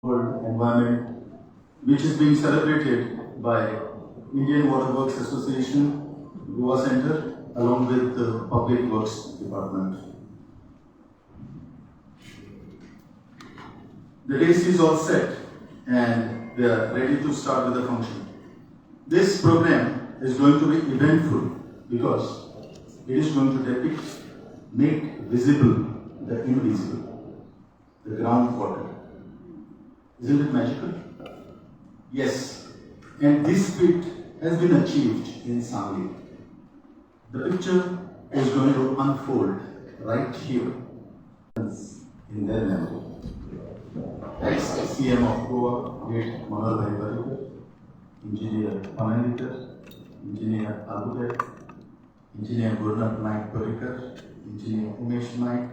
World Environment, which is being celebrated by Indian Waterworks Association, Goa Center, along with the Public Works Department. The race is all set and they are ready to start with the function. This program is going to be eventful because it is going to depict, make visible the invisible, the groundwater. Isn't it magical? Yes. And this feat has been achieved in Sangli. The picture is going to unfold right here in their memory. Ex-CM of Goa, late Manal Bhai Parikar, Engineer Panalitar, Engineer Abuder, Engineer Gurnath Naik Parikar, Engineer Umesh Naik,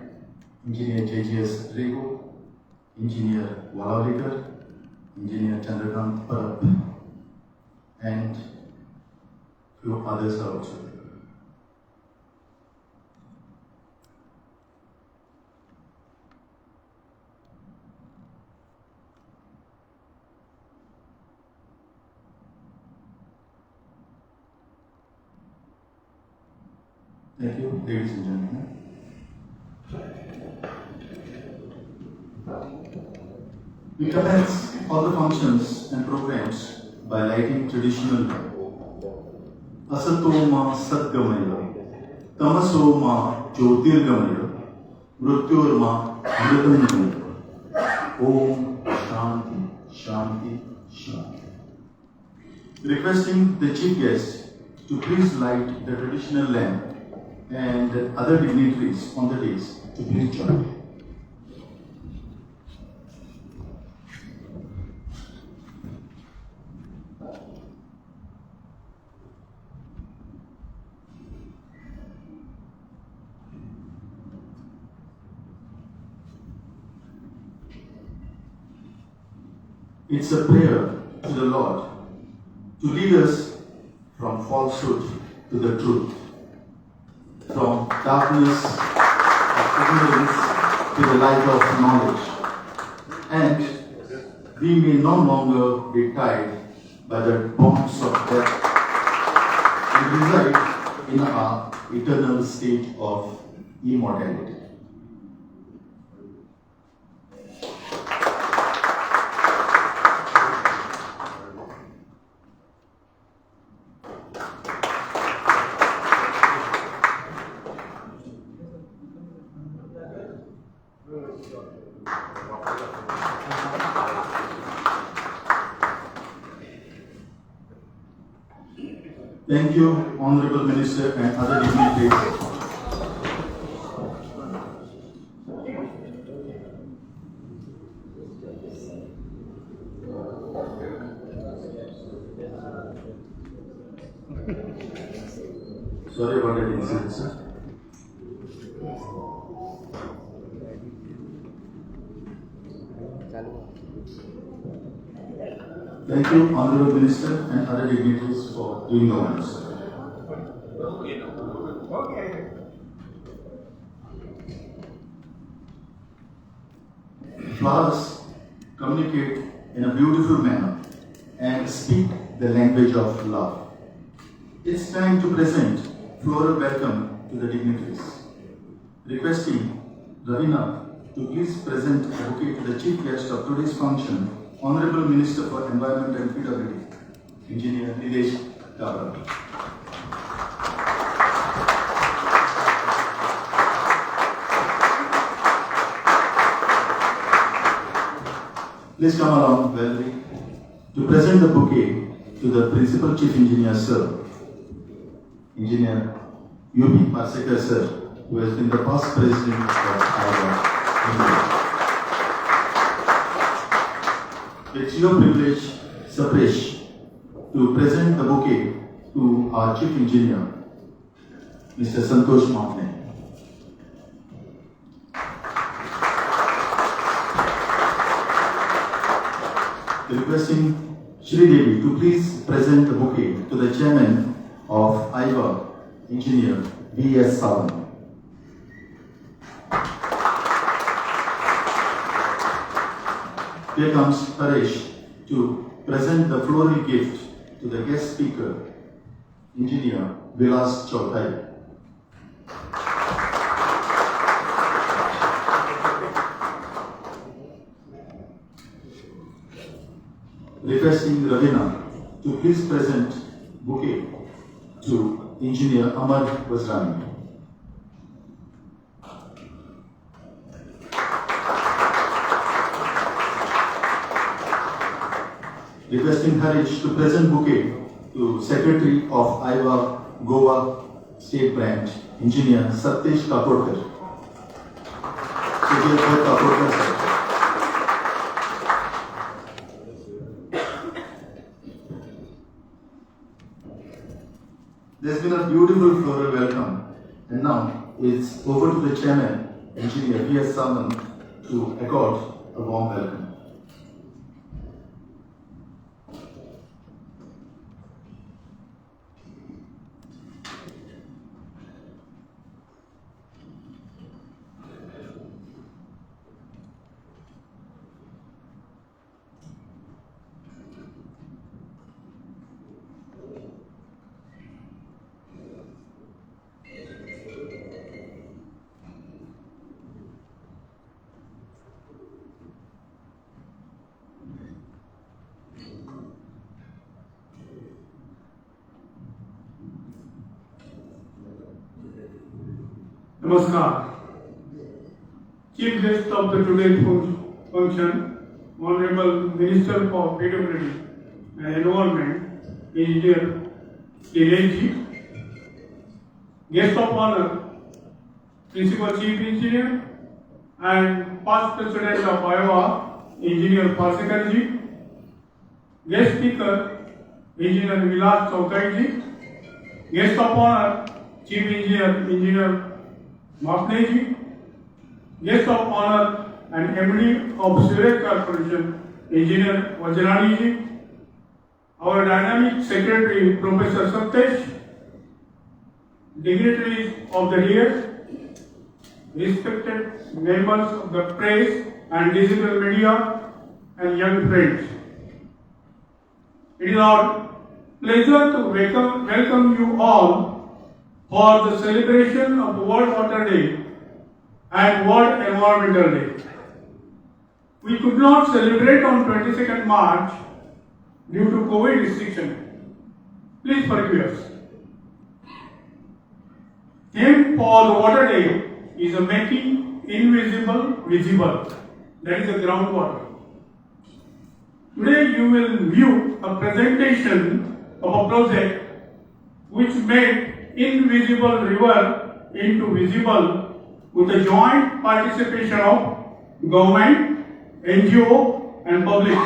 Engineer JGS Rego, Engineer Valalikar, Engineer Chandrakant Parab, and few others are also there. Thank you, ladies and gentlemen. We commence all the functions and programs by lighting traditional Asatoma Satgamaya, Tamasoma Jyotirgamaya, Mrutyurma Amritamgamaya. Om Shanti, Shanti, Shanti. Requesting the chief guest to please light the traditional lamp and other dignitaries on the dais to please join. It's a prayer to the Lord to lead us from falsehood to the truth, from darkness of ignorance to the light of knowledge, and we may no longer be tied by the bonds of death and reside in our eternal state of immortality. Thank you, Honorable Minister and other dignitaries. Sorry about that incident, sir. Thank you, Honorable Minister and other dignitaries for doing the honors. Flowers communicate in a beautiful manner and speak the language of love. It's time to present floral welcome to the dignitaries. Requesting Ravina to please present a bouquet to the chief guest of today's function, Honorable Minister for Environment and PWD, Engineer Nilesh Cabral. Please come along, Valerie, to present the bouquet to the Principal Chief Engineer, Sir, Engineer U.P. Parsekar, Sir, who has been the past President of our India. It's your privilege, Sapresh, to present the bouquet to our Chief Engineer, Mr. Santosh Mahne. Requesting Shri Devi to please present the bouquet to the Chairman of IVA, Engineer V.S. Savan. here comes Paresh to present the floral gift to the guest speaker, Engineer Vilas Chauthai. Requesting Ravina to please present bouquet to Engineer Amar Vazrani. Requesting Harish to present bouquet to Secretary of IVA Goa State Branch, Engineer Satyesh Kaporkar. Satyesh Kaporkar, sir. There's been a beautiful floral welcome, and now it's over to the chairman, Engineer V.S. Salman, to accord a warm welcome. Namaskar. Chief guest of the today's function, Honorable Minister for PWD and Environment, Engineer Nilesh. Guest of honor, Principal Chief Engineer and past President of Iowa, Engineer Parsekarji. Guest speaker, Engineer Vilas Chauthai. Guest of honor, Chief Engineer Mapneji. Guest of honor and MD of Surrey Corporation, Engineer Vajrani ji. Our dynamic secretary, Professor Satyesh. Dignitaries of the year, respected members of the press and digital media, and young friends. It is our pleasure to welcome you all for the celebration of World Water Day and World Environmental Day. We could not celebrate on 22nd March due to COVID restriction. Please forgive us. Theme for the Water Day is making invisible visible. That is the groundwater. Today you will view a presentation of a project which made invisible river into visible with the joint participation of government, NGO and public.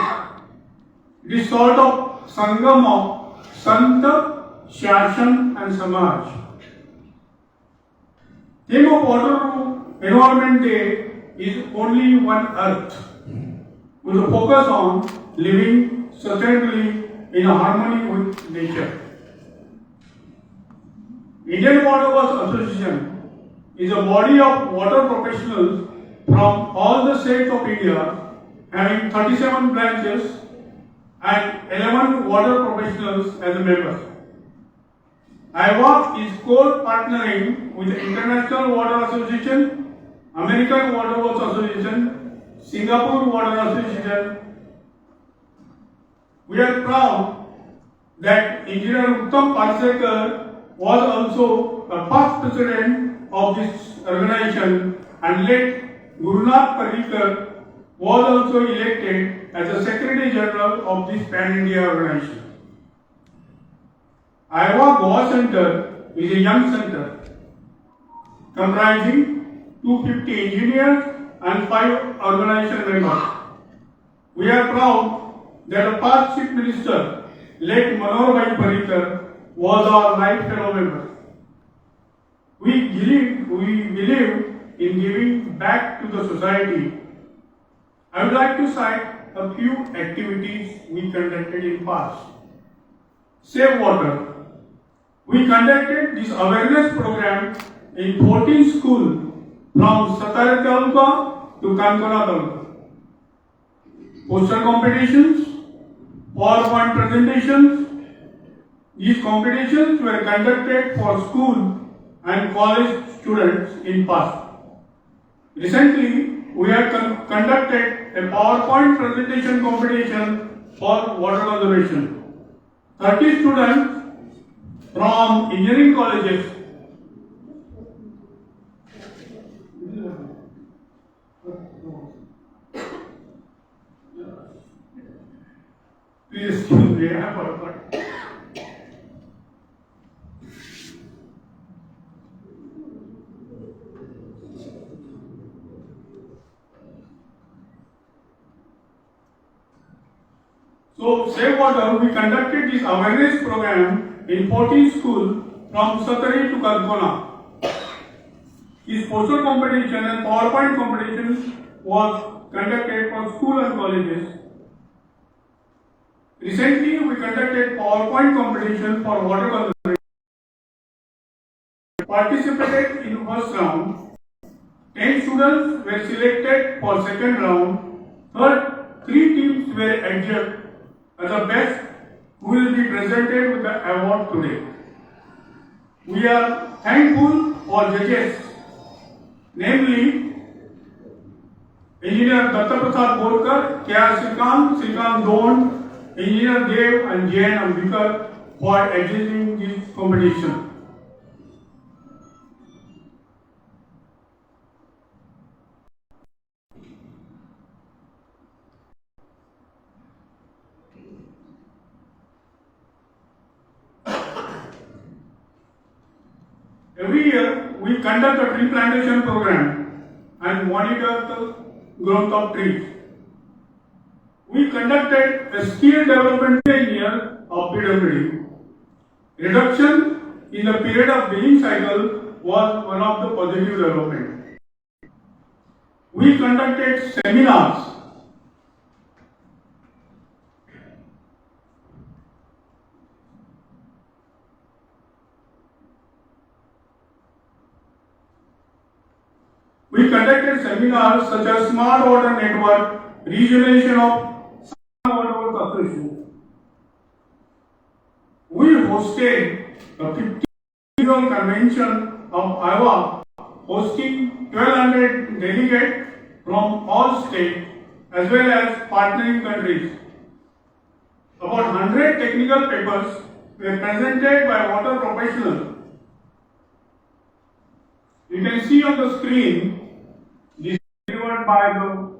It is sort of Sangam of Sant, Shashan and Samaj. Theme of Water Environment Day is only one earth, with a focus on living sustainably in harmony with nature. Indian Water Works Association is a body of water professionals from all the states of India, having 37 branches and 11 water professionals as members. IWA is co-partnering with the International Water Association, American Water Works Association, Singapore Water Association. We are proud that Engineer Uttam Parsekar was also a past president of this organization, and late Gurunath Parrikar was also elected as the Secretary General of this Pan-India organization. Iowa Goa Center is a young center comprising 250 engineers and 5 organization members. We are proud that the past Chief Minister, late Manohar Parrikar, was our life fellow member. We believe in giving back to the society. I would like to cite a few activities we conducted in past. Save water. We conducted this awareness program in 14 schools from Satara Taluka to Kankana Taluka. poster competitions, PowerPoint presentations. These competitions were conducted for school and college students in past. Recently, we have conducted a PowerPoint presentation competition for water conservation. 30 students from engineering colleges please excuse me, I forgot. So, Save Water, we conducted this awareness program in 14 schools from Satari to Kalpana. This poster competition and PowerPoint competition was conducted for school and colleges. Recently, we conducted PowerPoint competition for water conservation. Participated in first round. 10 students were selected for second round. Third, 3 teams were adjudged as the best, who will be presented with the award today. We are thankful for judges, namely Engineer Dattaprasad Borkar, K.R. Srikant Don, Engineer Dev and J.N. Ambikar for adjudging this competition. Every year, we conduct a tree plantation program and monitor the growth of trees. We conducted a skill development year of PWD. Reduction in the period of billing cycle was one of the positive developments. We conducted seminars. We conducted seminars such as Smart Water Network, Rejuvenation of Water Corporation. We hosted the 50th annual convention of Iowa, hosting 1,200 delegates from all states as well as partnering countries. About 100 technical papers were presented by water professionals. You can see on the screen this is delivered by the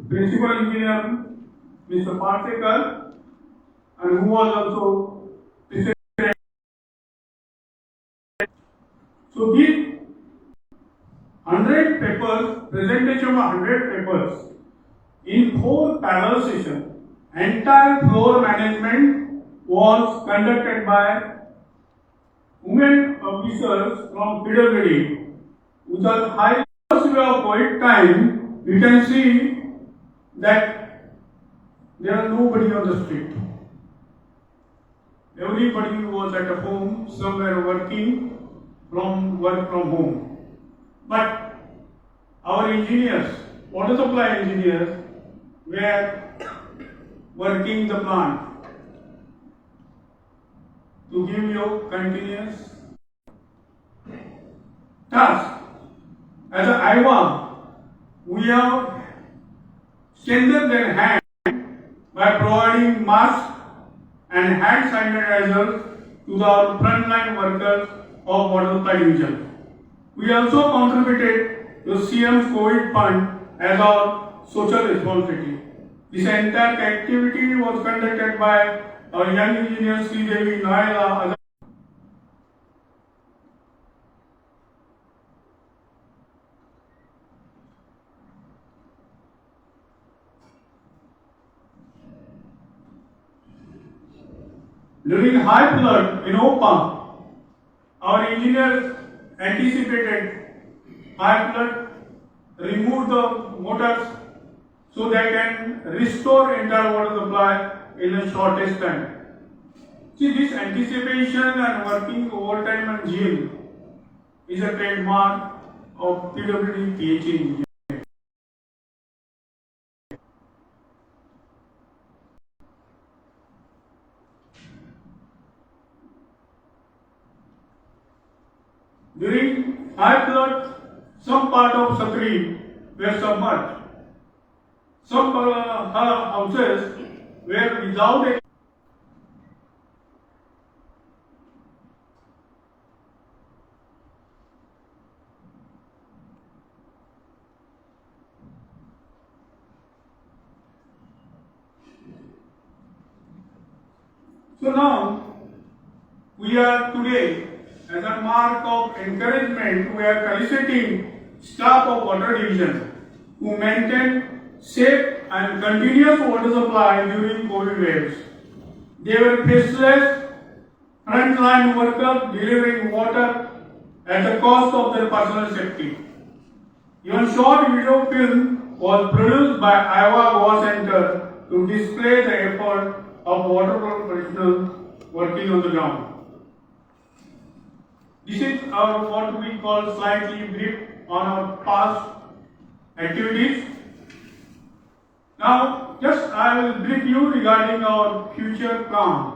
principal engineer, Mr. Partekar, and who was also presented. So these 100 papers, presentation of 100 papers in 4 parallel sessions. Entire floor management was conducted by women officers from PWD. With a high way of quiet time, we can see that there are nobody on the street. Everybody was at a home, somewhere working work from home. But our engineers, water supply engineers, were working the plant to give you continuous task. As an Iowa, we have strengthened their hand by providing masks and hand sanitizers to the frontline workers of water supply division. We also contributed to CM's COVID fund as our social responsibility. This entire activity was conducted by our young engineer Sridevi Naila. During high flood in Opa, our engineers anticipated high flood, removed the motors so they can restore entire water supply in the shortest time. See, this anticipation and working overtime and zeal is a trademark of PWD PhD engineering. During high flood, some part of Satri were submerged. Some houses were without a So now we are today, as a mark of encouragement, we are felicitating staff of Water Division who maintain safe and continuous water supply during COVID waves. They were faceless frontline workers delivering water at the cost of their personal safety. Even short video film was produced by Iowa Goa Center to display the effort of water professionals working on the ground. This is our what we call slightly brief on our past activities. Now, just I will brief you regarding our future plan.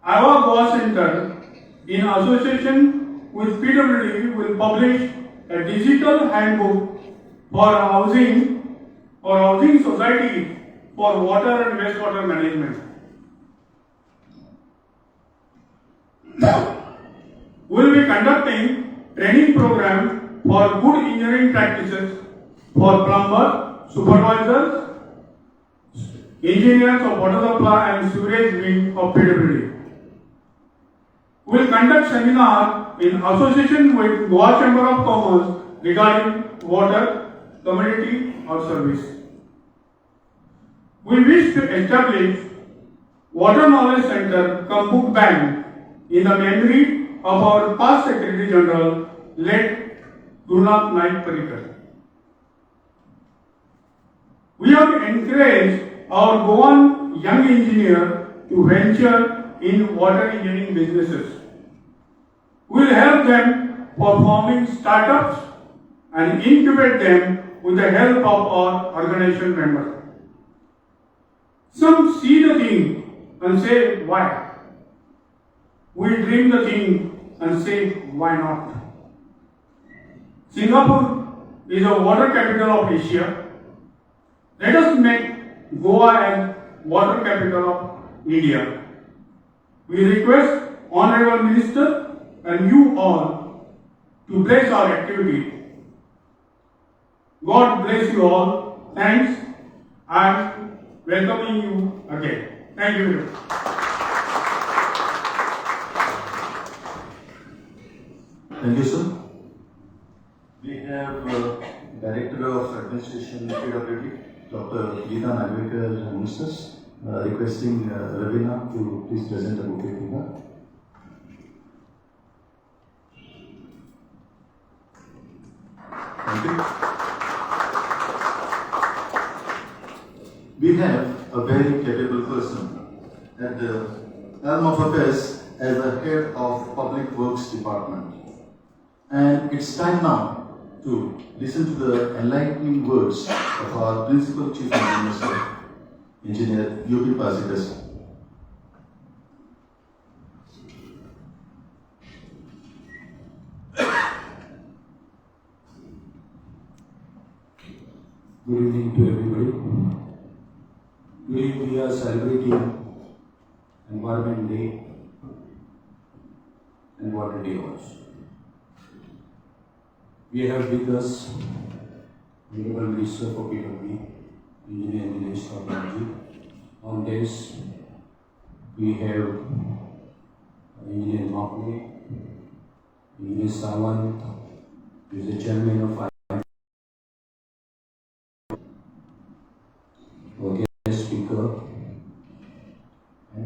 Iowa Goa Center, in association with PWD, will publish a digital handbook for housing society for water and wastewater management. We will be conducting training program for good engineering practices for plumbers, supervisors, engineers of water supply and sewage wing of PWD. We will conduct seminar in association with Goa Chamber of Commerce regarding water, commodity or service. We wish to establish Water Knowledge Center cum book bank in the memory of our past Secretary General, late Gurunath Naik Parikar. We have encouraged our Goan young engineer to venture in water engineering businesses. We will help them for forming startups and incubate them with the help of our organization members. Some see the thing and say, why? We dream the thing and say, why not? Singapore is a water capital of Asia. Let us make Goa as water capital of India. We request Honorable Minister and you all to bless our activity. God bless you all. Thanks. I am welcoming you again. Thank you very much. Thank you, sir. We have Director of Administration, PWD, Dr. Geeta Nagvekar, amongst us, requesting Ravina to please present a bouquet to her. Thank you. We have a very capable person at the helm of affairs as the head of Public Works Department. And it's time now to listen to the enlightening words of our Principal Chief Engineer, Engineer U.P. Pasikas. Good evening to everybody. Today we are celebrating Environment Day and Water Day also. We have with us Honorable Minister for PWD, Engineer Nilesh. On this, we have Engineer Mahne, Engineer Sawant, who is the Chairman of our guest speaker, and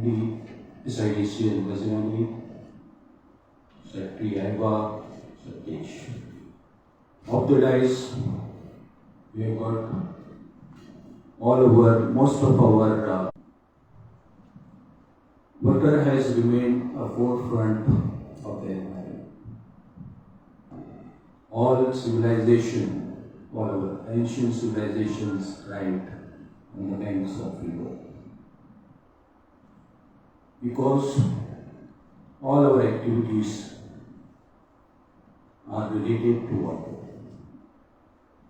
the SIDC and President, Secretary Eva Satish. Of the dice, we have got most of our water has remained a forefront of the environment. All civilization, all our ancient civilizations thrived on the banks of river. Because all our activities are related to water.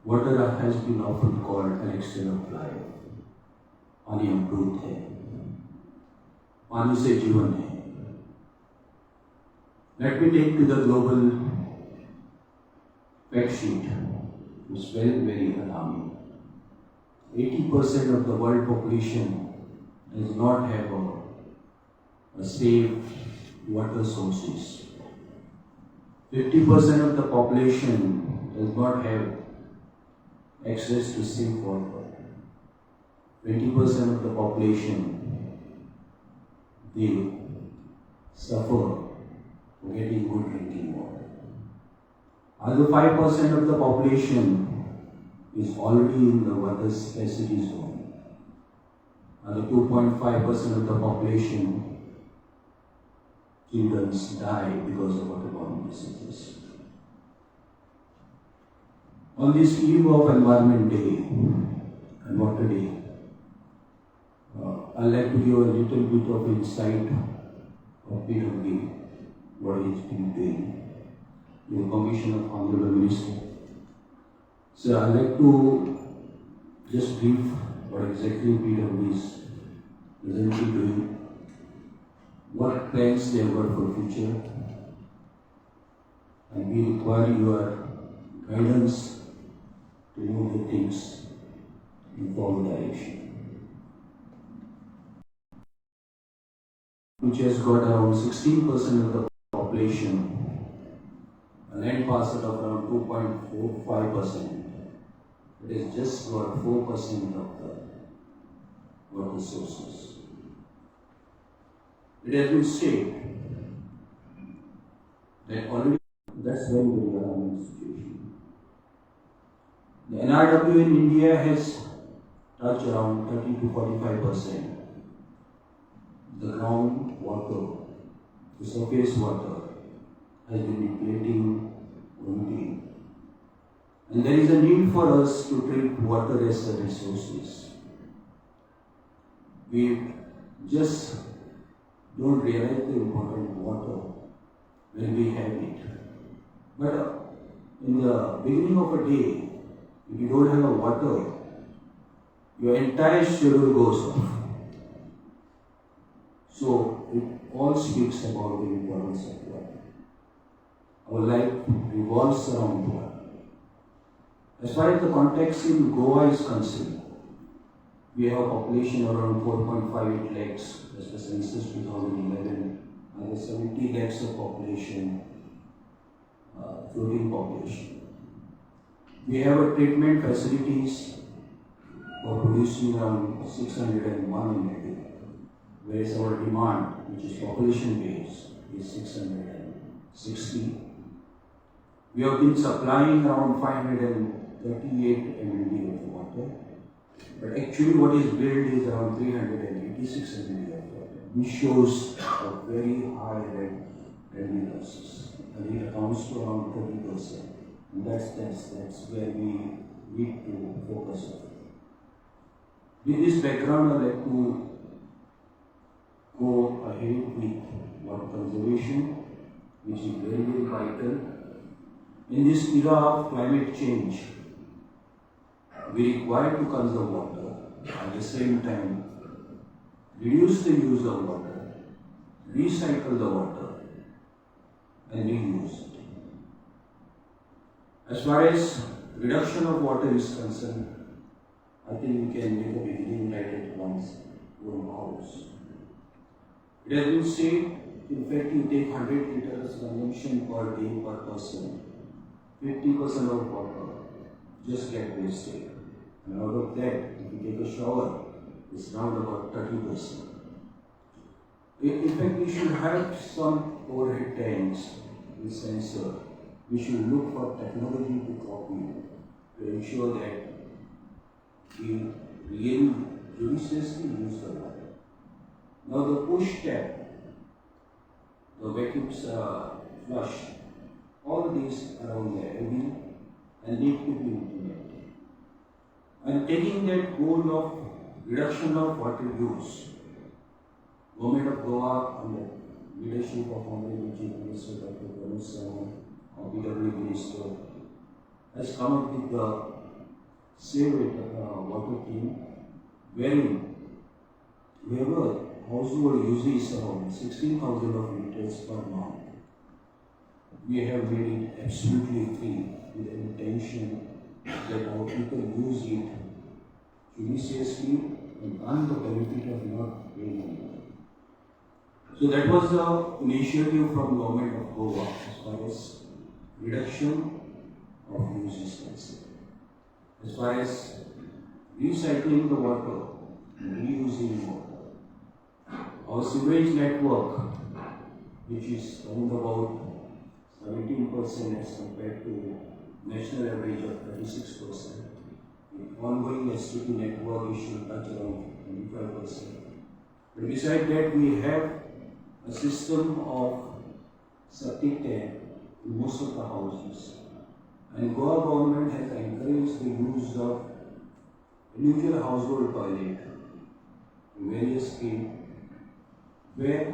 Water has been often called elixir of life. पानी अमृत है, पानी से जीवन है. Let me take to the global fact sheet. It's very, very alarming. 80% of the world population does not have a safe water sources. 50% of the population does not have access to safe water. 20% of the population, they suffer for getting good drinking water. Other 5% of the population is already in the water scarcity zone. Other 2.5% of the population, children die because of waterborne diseases. On this eve of Environment Day and Water Day, I'd like to give a little bit of insight of PWD, what he's been doing, with the permission of Honorable Minister. So I'd like to just brief what exactly PWD is presently doing, what plans they have got for the future, and we require your guidance to move the things in forward direction. Which has got around 16% of the population, a land parcel of around 2.45%. It has just got 4% of the water sources. It has been said that already, that's very, very alarming situation. The NRW in India has touched around 30 to 45%. The ground water, the surface water has been depleting only. And there is a need for us to treat water as a resources. We just don't realize the importance of water when we have it. But in the beginning of a day, if you don't have a water, your entire schedule goes off. So it all speaks about the importance of water. Our life revolves around water. As far as the context in Goa is concerned, we have a population around 4.58 lakhs as per census 2011, and the 70 lakhs of population, floating population. We have a treatment facilities for producing around 601 in a day, whereas our demand, which is population based, is 660. We have been supplying around 538 MLD of water, but actually what is billed is around 386 MLD of water, which shows a very high revenue losses, and it accounts to around 30%. And that's where we need to focus on. With this background, I'd like to go ahead with water conservation, which is very, very vital. In this era of climate change, we require to conserve water, at the same time reduce the use of water, recycle the water, and reuse it. As far as reduction of water is concerned, I think we can make a beginning right at one's own house. It has been said, in fact, you take 100 liters consumption per day per person, 50% of water just get wasted. And out of that, if you take a shower, it's around about 30%. In fact, we should have some overhead tanks with sensor. We should look for technology to copy to ensure that we really judiciously use the water. Now the push tap, the vacuum flush, all these are on the LED and need to be implemented. And taking that goal of reduction of water use, Government of Goa, under leadership of Honorable Chief Minister Dr. Cabral, PW Minister, has come up with the Save Water team, wherein whoever household uses around 16,000 of liters per month, we have made it absolutely free with the intention that our people use it judiciously and earn the benefit of not paying money. So that was the initiative from government of Goa as far as reduction of use is concerned. As far as recycling the water and reusing water, our sewage network, which is around about 17% as compared to national average of 36%, the ongoing STP network is should touch around 25%. But besides that, we have a system of septic tank in most of the houses. And Goa government has encouraged the use of individual household toilet in various states where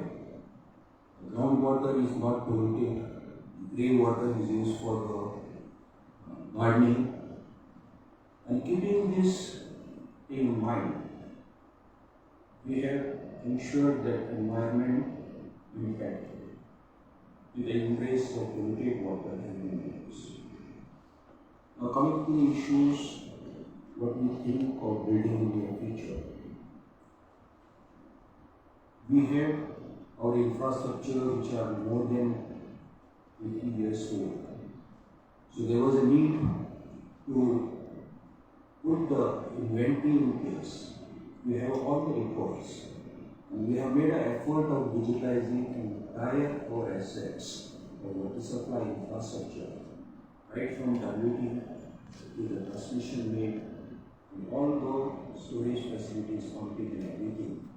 groundwater is not polluted, grey water is used for gardening. And keeping this in mind, we have ensured that environment impact with the embrace of polluted water has been used. Now coming to the issues, what we think of building in the future. We have our infrastructure which are more than 50 years old. So there was a need to put the inventory in place. We have all the reports. And we have made an effort of digitizing entire our assets, our water supply infrastructure, right from WT to the transmission main, and all the storage facilities, pumping and everything.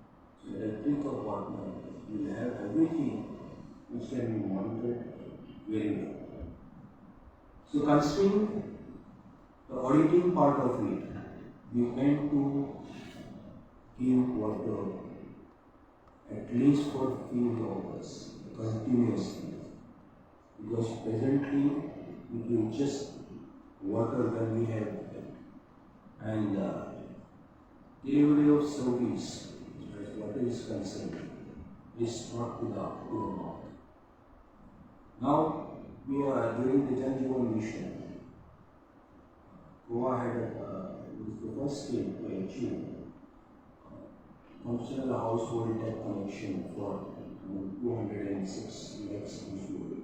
So that a think of partner will have everything which can be monitored very well. So considering the auditing part of it, we plan to give water at least for few hours continuously, because presently we give just water when we have it, and delivery of service as water is concerned is not to the mouth. Now we are during the Jal Jeevan mission. Goa was the first state to achieve functional household tap connection for 206 lakhs households,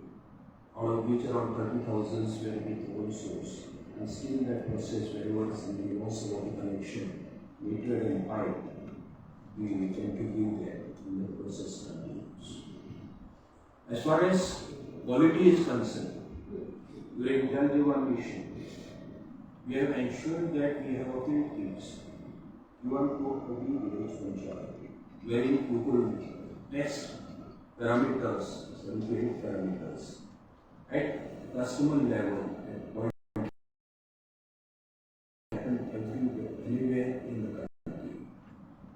out of which around 30,000 were with own source. And still that process, wherever somebody wants a water connection, metered and piped, we tend to give that in the process continues. As far as quality is concerned, during Jal Jeevan mission, we have ensured that we have a field teams given to every village panchayat, wherein people test parameters, 7 to 8 parameters, at customer level, at point anywhere in the country.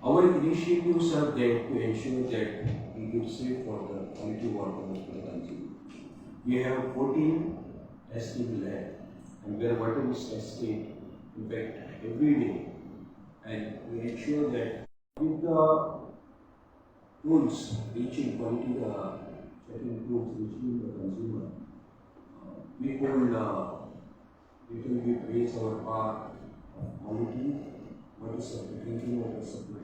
Our initiatives are there to ensure that we give safe water, quality water for the consumer. We have 14 testing labs, and where water is tested, in fact, every day. And we ensure that with the tools reaching quality, the checking tools reaching the consumer, we could little bit raise our bar of quality, water supply, drinking water supply.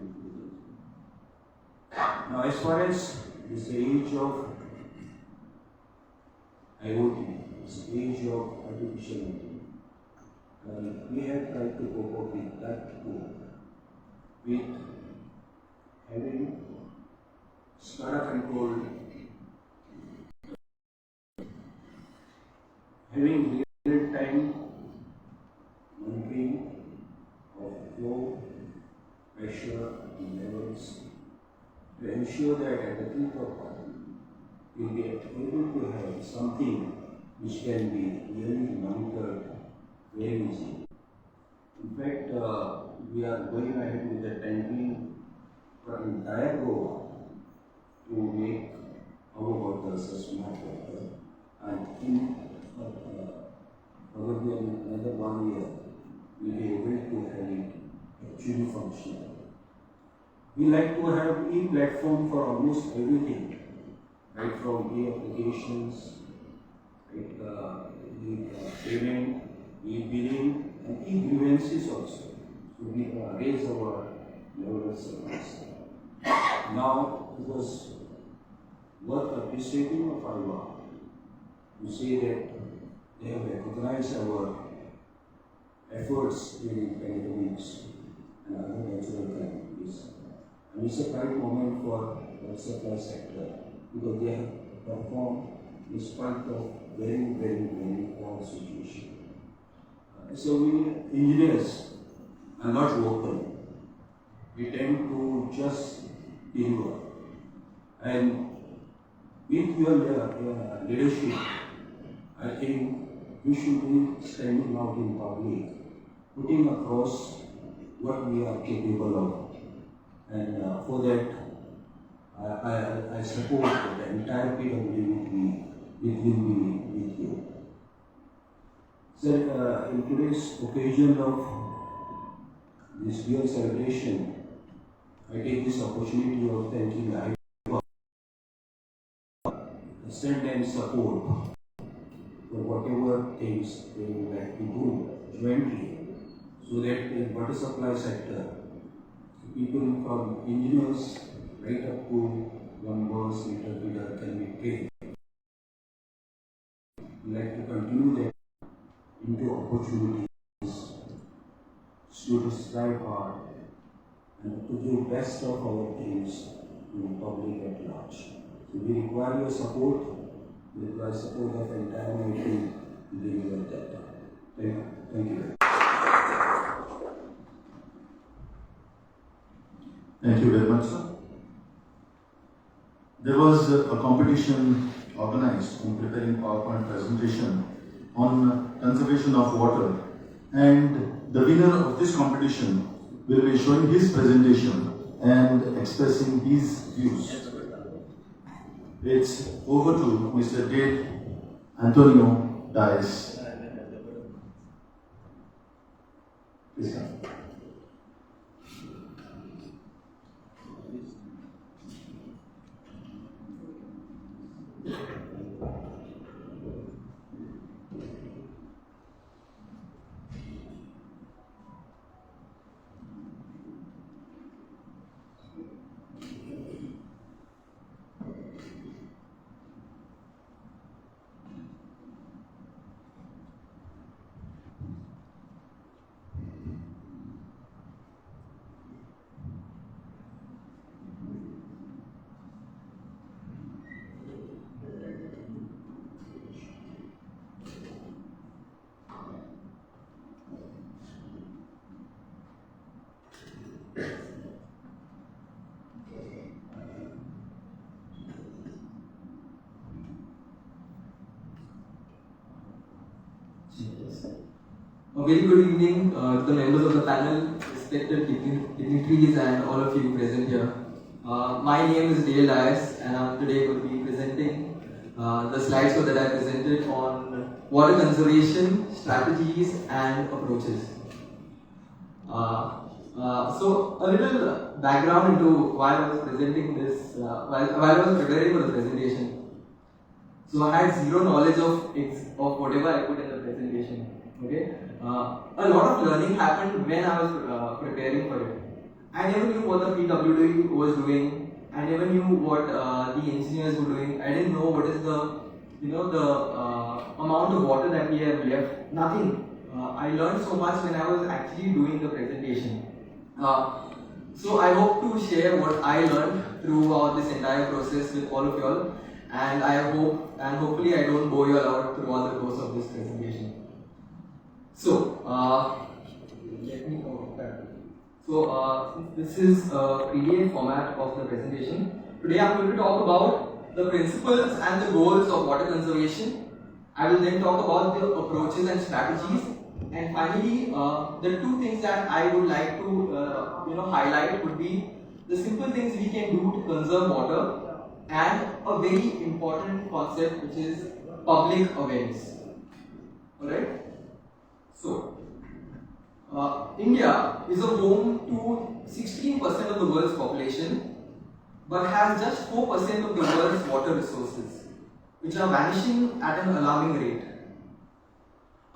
Now, as far as this age of IoT, this age of artificial intelligence, we have tried to cope up with that too, with having SCADA controlled, having real-time monitoring of flow, pressure, and levels to ensure that at the peak of water, we will be able to have something which can be really monitored very easily. In fact, we are going ahead with the tanking for entire Goa to make our waters a smart water, and in probably another 1 year, we'll be able to have it actually functional. We like to have e-platform for almost everything, right from e-applications, right, payment, e-billing, and e-grievances also. So we raise our level of service. Now, it was worth appreciating of IVA to say that they have recognized our efforts in academics and other natural calamities. And it's a pride moment for the supply sector because they have performed in spite of very poor situation. So we engineers are not local. We tend to just deliver. And with your leadership, I think we should be standing out in public, putting across what we are capable of. And for that, I support the entire PWD will be with you. So, in today's occasion of this year celebration, I take this opportunity of thanking the strength and support for whatever things they would like to do jointly, so that in water supply sector, people from engineers right up to plumbers, interpreter can be trained. We like to continue that into opportunities, students strive hard, and to do best of our dreams to the public at large. So we require your support, we require support of entire my team to deliver that. Thank you. Thank you very much, sir. There was a competition organized on preparing PowerPoint presentation on conservation of water, and the winner of this competition will be showing his presentation and expressing his views. It's over to Mr. Dale Antonio Dias. Please come. A very good evening to the members of the panel, respected dignitaries and all of you present here. My name is Dale Dias and I'm today going to be presenting the slideshow that I presented on water conservation, strategies and approaches. So a little background into why I was presenting this, while I was preparing for the presentation. So I had zero knowledge of whatever I put in the presentation. Okay, a lot of learning happened when I was preparing for it. I never knew what the PWD was doing. I never knew what the engineers were doing. I didn't know what is the amount of water that we have left. Nothing. I learned so much when I was actually doing the presentation. So I hope to share what I learned throughout this entire process with all of you all, and hopefully I don't bore you all out throughout the course of this presentation. So let me go back. So this is a PDF format of the presentation. Today I am going to talk about the principles and the goals of water conservation. I will then talk about the approaches and strategies, and finally the two things that I would like to highlight would be the simple things we can do to conserve water and a very important concept, which is public awareness. Alright? So, India is a home to 16% of the world's population, but has just 4% of the world's water resources, which are vanishing at an alarming rate.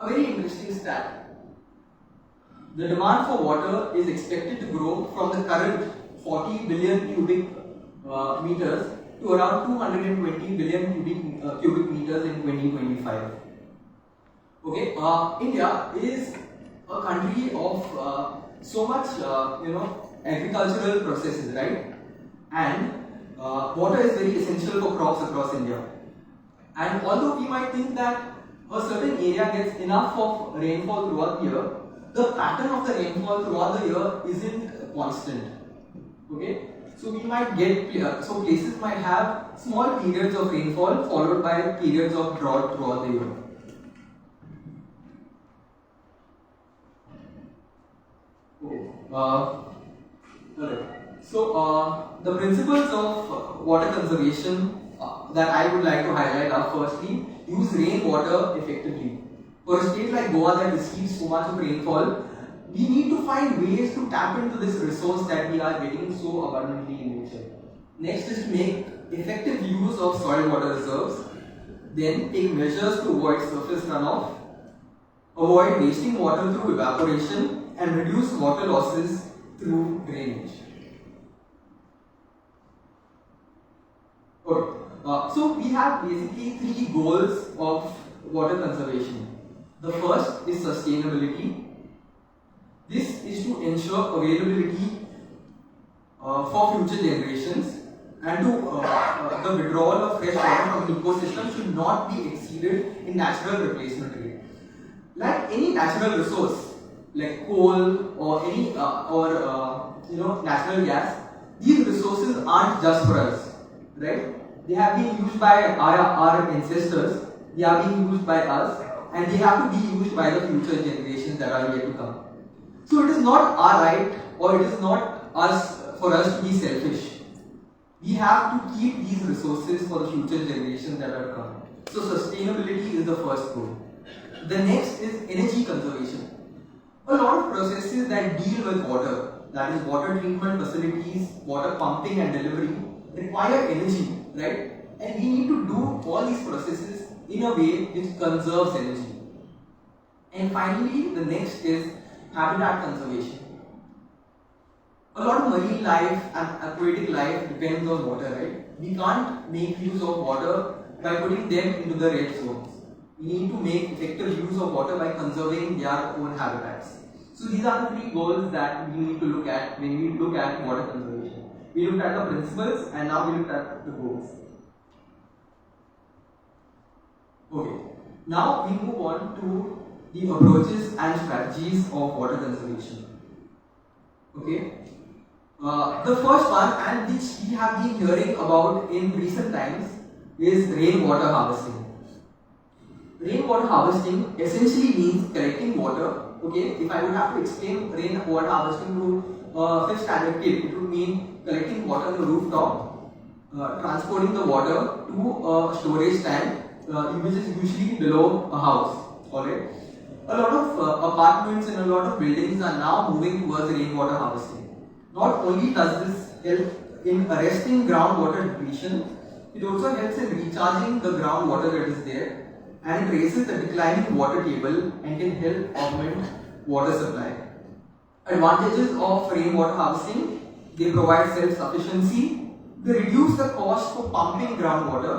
A very interesting stat. The demand for water is expected to grow from the current 40 billion cubic meters to around 220 billion cubic meters in 2025. Okay, India is a country of so much, agricultural processes, right? And water is very essential for crops across India. And although we might think that a certain area gets enough of rainfall throughout the year, the pattern of the rainfall throughout the year isn't constant. Okay, so we might get places might have small periods of rainfall followed by periods of drought throughout the year. So the principles of water conservation that I would like to highlight are: firstly, use rainwater effectively. For a state like Goa that receives so much of rainfall, we need to find ways to tap into this resource that we are getting so abundantly in nature. Next is to make effective use of soil water reserves. Then take measures to avoid surface runoff, avoid wasting water through evaporation, and reduce water losses through drainage. Okay. So we have basically 3 goals of water conservation. The first is sustainability. This is to ensure availability for future generations, and to the withdrawal of fresh water from an ecosystem should not be exceeded in natural replacement rate. Like any natural resource, like coal or any natural gas, these resources aren't just for us, right? They have been used by our ancestors, they are being used by us, and they have to be used by the future generations that are yet to come. So it is not our right, or it is not for us to be selfish. We have to keep these resources for the future generations that are coming. So sustainability is the first goal. The next is energy conservation. A lot of processes that deal with water, that is water treatment facilities, water pumping and delivery, require energy, right? And we need to do all these processes in a way which conserves energy. And finally, the next is habitat conservation. A lot of marine life and aquatic life depends on water, right? We can't make use of water by putting them into the red zones. We need to make effective use of water by conserving their own habitats. So these are the 3 goals that we need to look at when we look at water conservation. We looked at the principles and now we looked at the goals. Okay, now we move on to the approaches and strategies of water conservation. Okay, the first one, and which we have been hearing about in recent times, is rainwater harvesting. Rainwater harvesting essentially means collecting water. Okay, if I would have to explain rainwater harvesting to 5th standard kid, it would mean collecting water on the rooftop, transporting the water to a storage tank, which is usually below a house. Alright. A lot of apartments and a lot of buildings are now moving towards rainwater harvesting. Not only does this help in arresting groundwater depletion, it also helps in recharging the groundwater that is there, and it raises the declining water table and can help augment water supply. Advantages of rainwater harvesting: they provide self-sufficiency, they reduce the cost for pumping groundwater,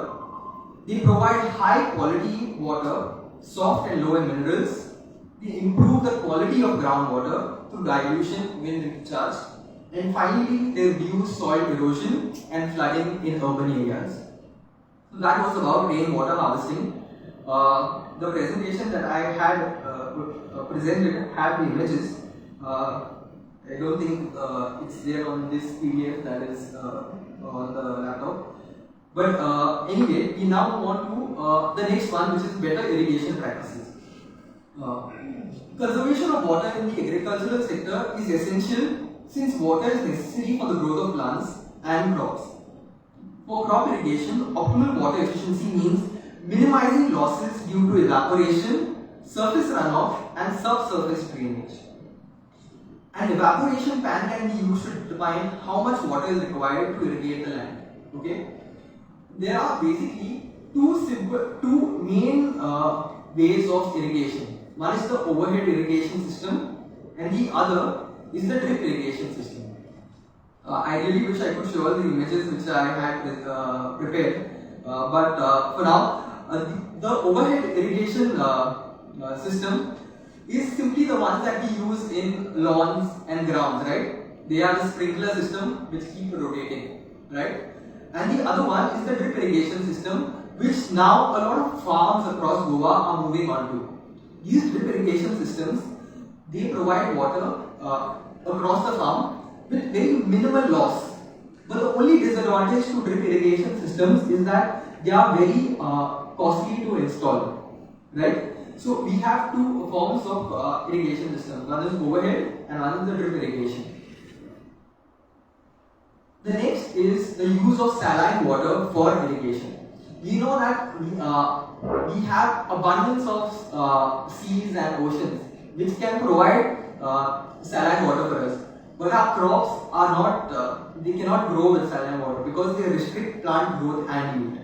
they provide high quality water, soft and low in minerals, they improve the quality of groundwater through dilution when recharged, and finally they reduce soil erosion and flooding in urban areas. So that was about rainwater harvesting. The presentation that I had presented had the images. I don't think it's there on this PDF that is on the laptop. But anyway, we now move on to the next one, which is better irrigation practices. Conservation of water in the agricultural sector is essential since water is necessary for the growth of plants and crops. For crop irrigation, optimal water efficiency means minimizing losses due to evaporation, surface runoff and subsurface drainage. An evaporation pan can be used to determine how much water is required to irrigate the land. Okay, there are basically two main ways of irrigation. One is the overhead irrigation system, and the other is the drip irrigation system. I really wish I could show all the images which I had prepared, but for now, the overhead irrigation system is simply the ones that we use in lawns and grounds, right? They are the sprinkler system which keep rotating, right? And the other one is the drip irrigation system, which now a lot of farms across Goa are moving on to. These drip irrigation systems, they provide water across the farm with very minimal loss. But the only disadvantage to drip irrigation systems is that they are very costly to install, right? So we have two forms of irrigation systems. One is overhead and one is the drip irrigation. The next is the use of saline water for irrigation. We know that we have abundance of seas and oceans which can provide saline water for us. But our crops are not, they cannot grow with saline water because they restrict plant growth and yield.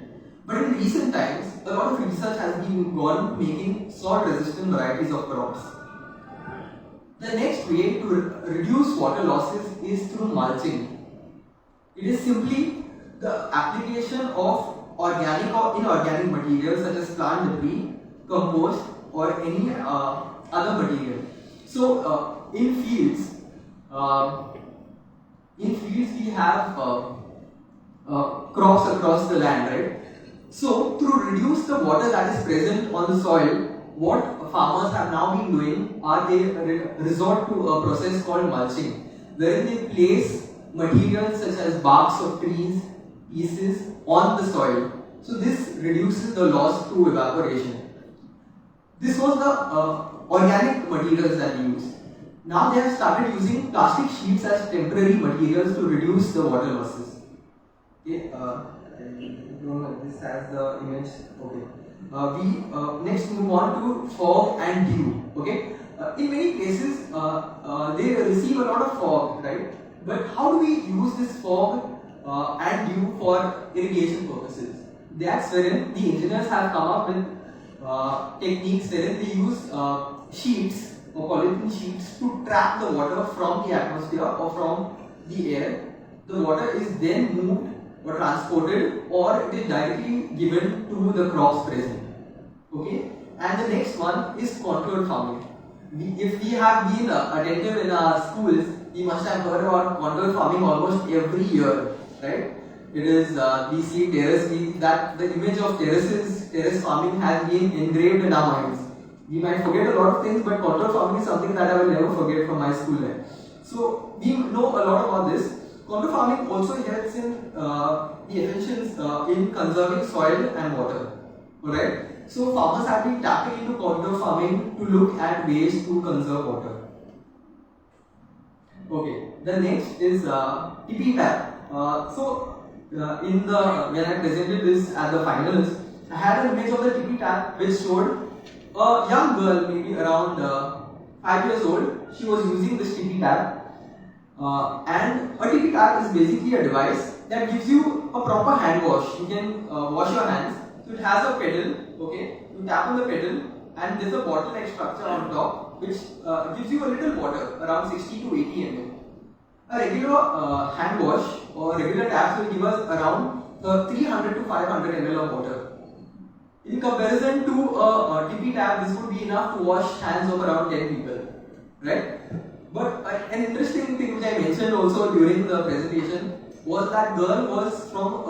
But in recent times, a lot of research has been gone making salt resistant varieties of crops. The next way to reduce water losses is through mulching. It is simply the application of organic or inorganic materials such as plant debris, compost, or any other material. So in fields we have crops across the land, right? So to reduce the water that is present on the soil, what farmers have now been doing are they resort to a process called mulching, wherein they place materials such as barks of trees, pieces on the soil. So this reduces the loss to evaporation. This was the organic materials that we use. Now they have started using plastic sheets as temporary materials to reduce the water losses. Okay, this has the image. Okay. We next move on to fog and dew. Okay. In many places, they receive a lot of fog, right? But how do we use this fog and dew for irrigation purposes? That's wherein the engineers have come up with techniques wherein they use sheets or polythene sheets to trap the water from the atmosphere or from the air. The water is then moved or transported, or it is directly given to the crops present. Okay, and the next one is controlled farming. If we have been attentive in our schools, we must have heard about controlled farming almost every year, right? It is we see terrace. That the image of terrace farming has been engraved in our minds. We might forget a lot of things, but controlled farming is something that I will never forget from my school life. So we know a lot about this. Contour farming also helps in the efficiency in conserving soil and water. Alright? So farmers have been tapping into contour farming to look at ways to conserve water. Okay, the next is tippy tap. In the when I presented this at the finals, I had an image of the tippy tap which showed a young girl, maybe around 5 years old. She was using this tippy tap. And a tippy tap is basically a device that gives you a proper hand wash. You can wash your hands. So it has a pedal, okay? You tap on the pedal and there's a bottle-like structure on top which gives you a little water, around 60 to 80 ml. A regular hand wash or regular taps will give us around 300 to 500 ml of water. In comparison to a tippy tap, this would be enough to wash hands of around 10 people, right? But an interesting thing which I mentioned also during the presentation was that girl was from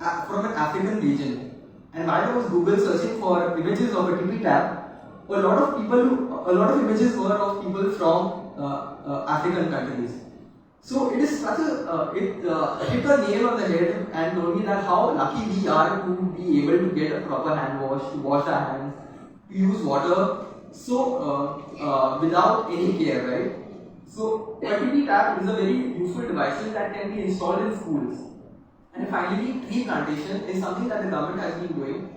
an African region. And while I was Google searching for images of a tippy tap, a lot of images were of people from African countries. So it is such a it hit a nail on the head and told me that how lucky we are to be able to get a proper hand wash, to wash our hands, to use water without any care, right? So a tippy tap is a very useful device that can be installed in schools. And finally, tree plantation is something that the government has been doing.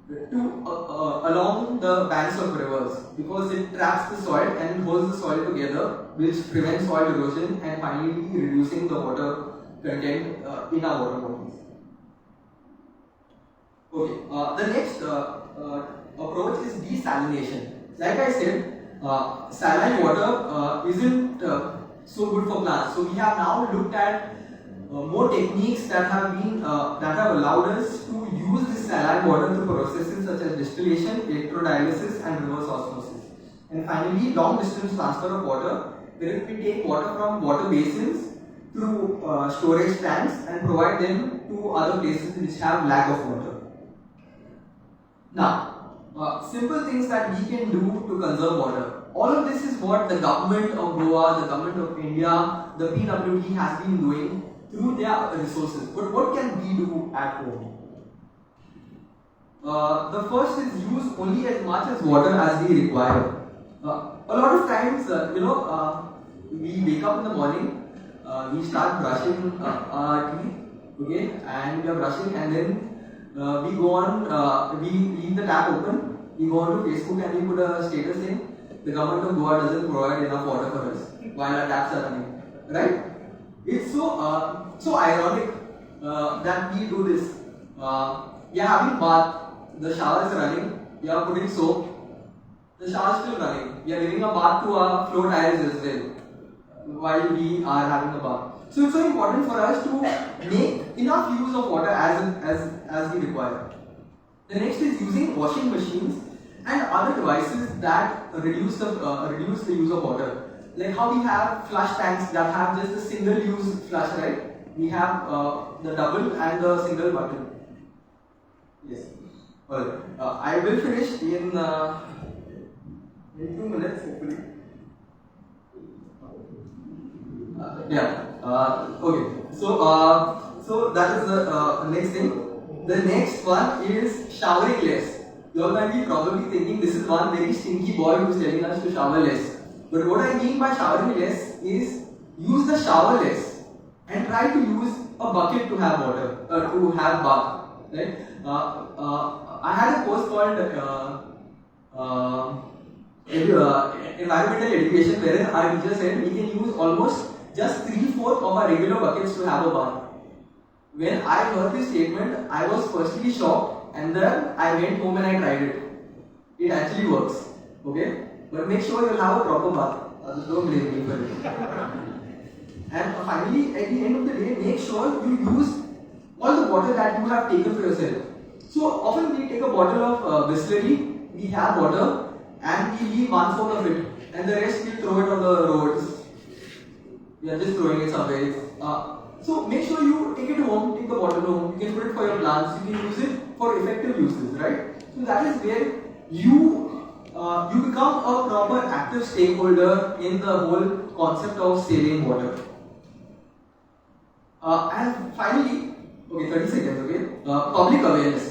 along the banks of rivers, because it traps the soil and holds the soil together, which prevents soil erosion and finally reducing the water content in our water bodies. Okay, the next approach is desalination. Like I said, saline water isn't so good for plants. So we have now looked at more techniques that have allowed us to use this saline water through processes such as distillation, electrodialysis, and reverse osmosis. And finally, long distance transfer of water, where we take water from water basins through storage tanks and provide them to other places which have lack of water. Now, simple things that we can do to conserve water. All of this is what the government of Goa, the government of India, the PWD has been doing through their resources. But what can we do at home? The first is use only as much as water as we require. A lot of times, we wake up in the morning, we start brushing our teeth, okay, and we are brushing, and then we go on, we leave the tap open, we go on to Facebook and we put a status saying the government of Goa doesn't provide enough water for us while our taps are running, right? It's so ironic that we do this. We are having bath, the shower is running, we are putting soap, the shower is still running. We are giving a bath to our floor tiles as well while we are having a bath. So it's so important for us to make enough use of water as we require. The next is using washing machines and other devices that reduce the use of water. Like how we have flush tanks that have just a single use flush, right? We have the double and the single button. Yes. Well, I will finish in 2 minutes, hopefully. Okay. So that is the next thing. The next one is showering less. You all might be probably thinking this is one very stinky boy who is telling us to shower less. But what I mean by showering less is use the shower less and try to use a bucket to have water, to have bath. Right? I had a course called environmental education, wherein our teacher said we can use almost just 3/4 of our regular buckets to have a bath. When I heard this statement, I was firstly shocked, and then I went home and I tried it. It actually works. Okay? But make sure you have a proper bath. Don't blame me for it. And finally, at the end of the day, make sure you use all the water that you have taken for yourself. So often we take a bottle of Bisleri, we have water, and we leave 1/4 of it, and the rest we throw it on the roads. We are just throwing it somewhere. So make sure you take it home, take the bottle home. You can put it for your plants. You can use it for effective uses, right? So that is where you become a proper active stakeholder in the whole concept of saving water. And finally, okay, 30 seconds, okay? Public awareness.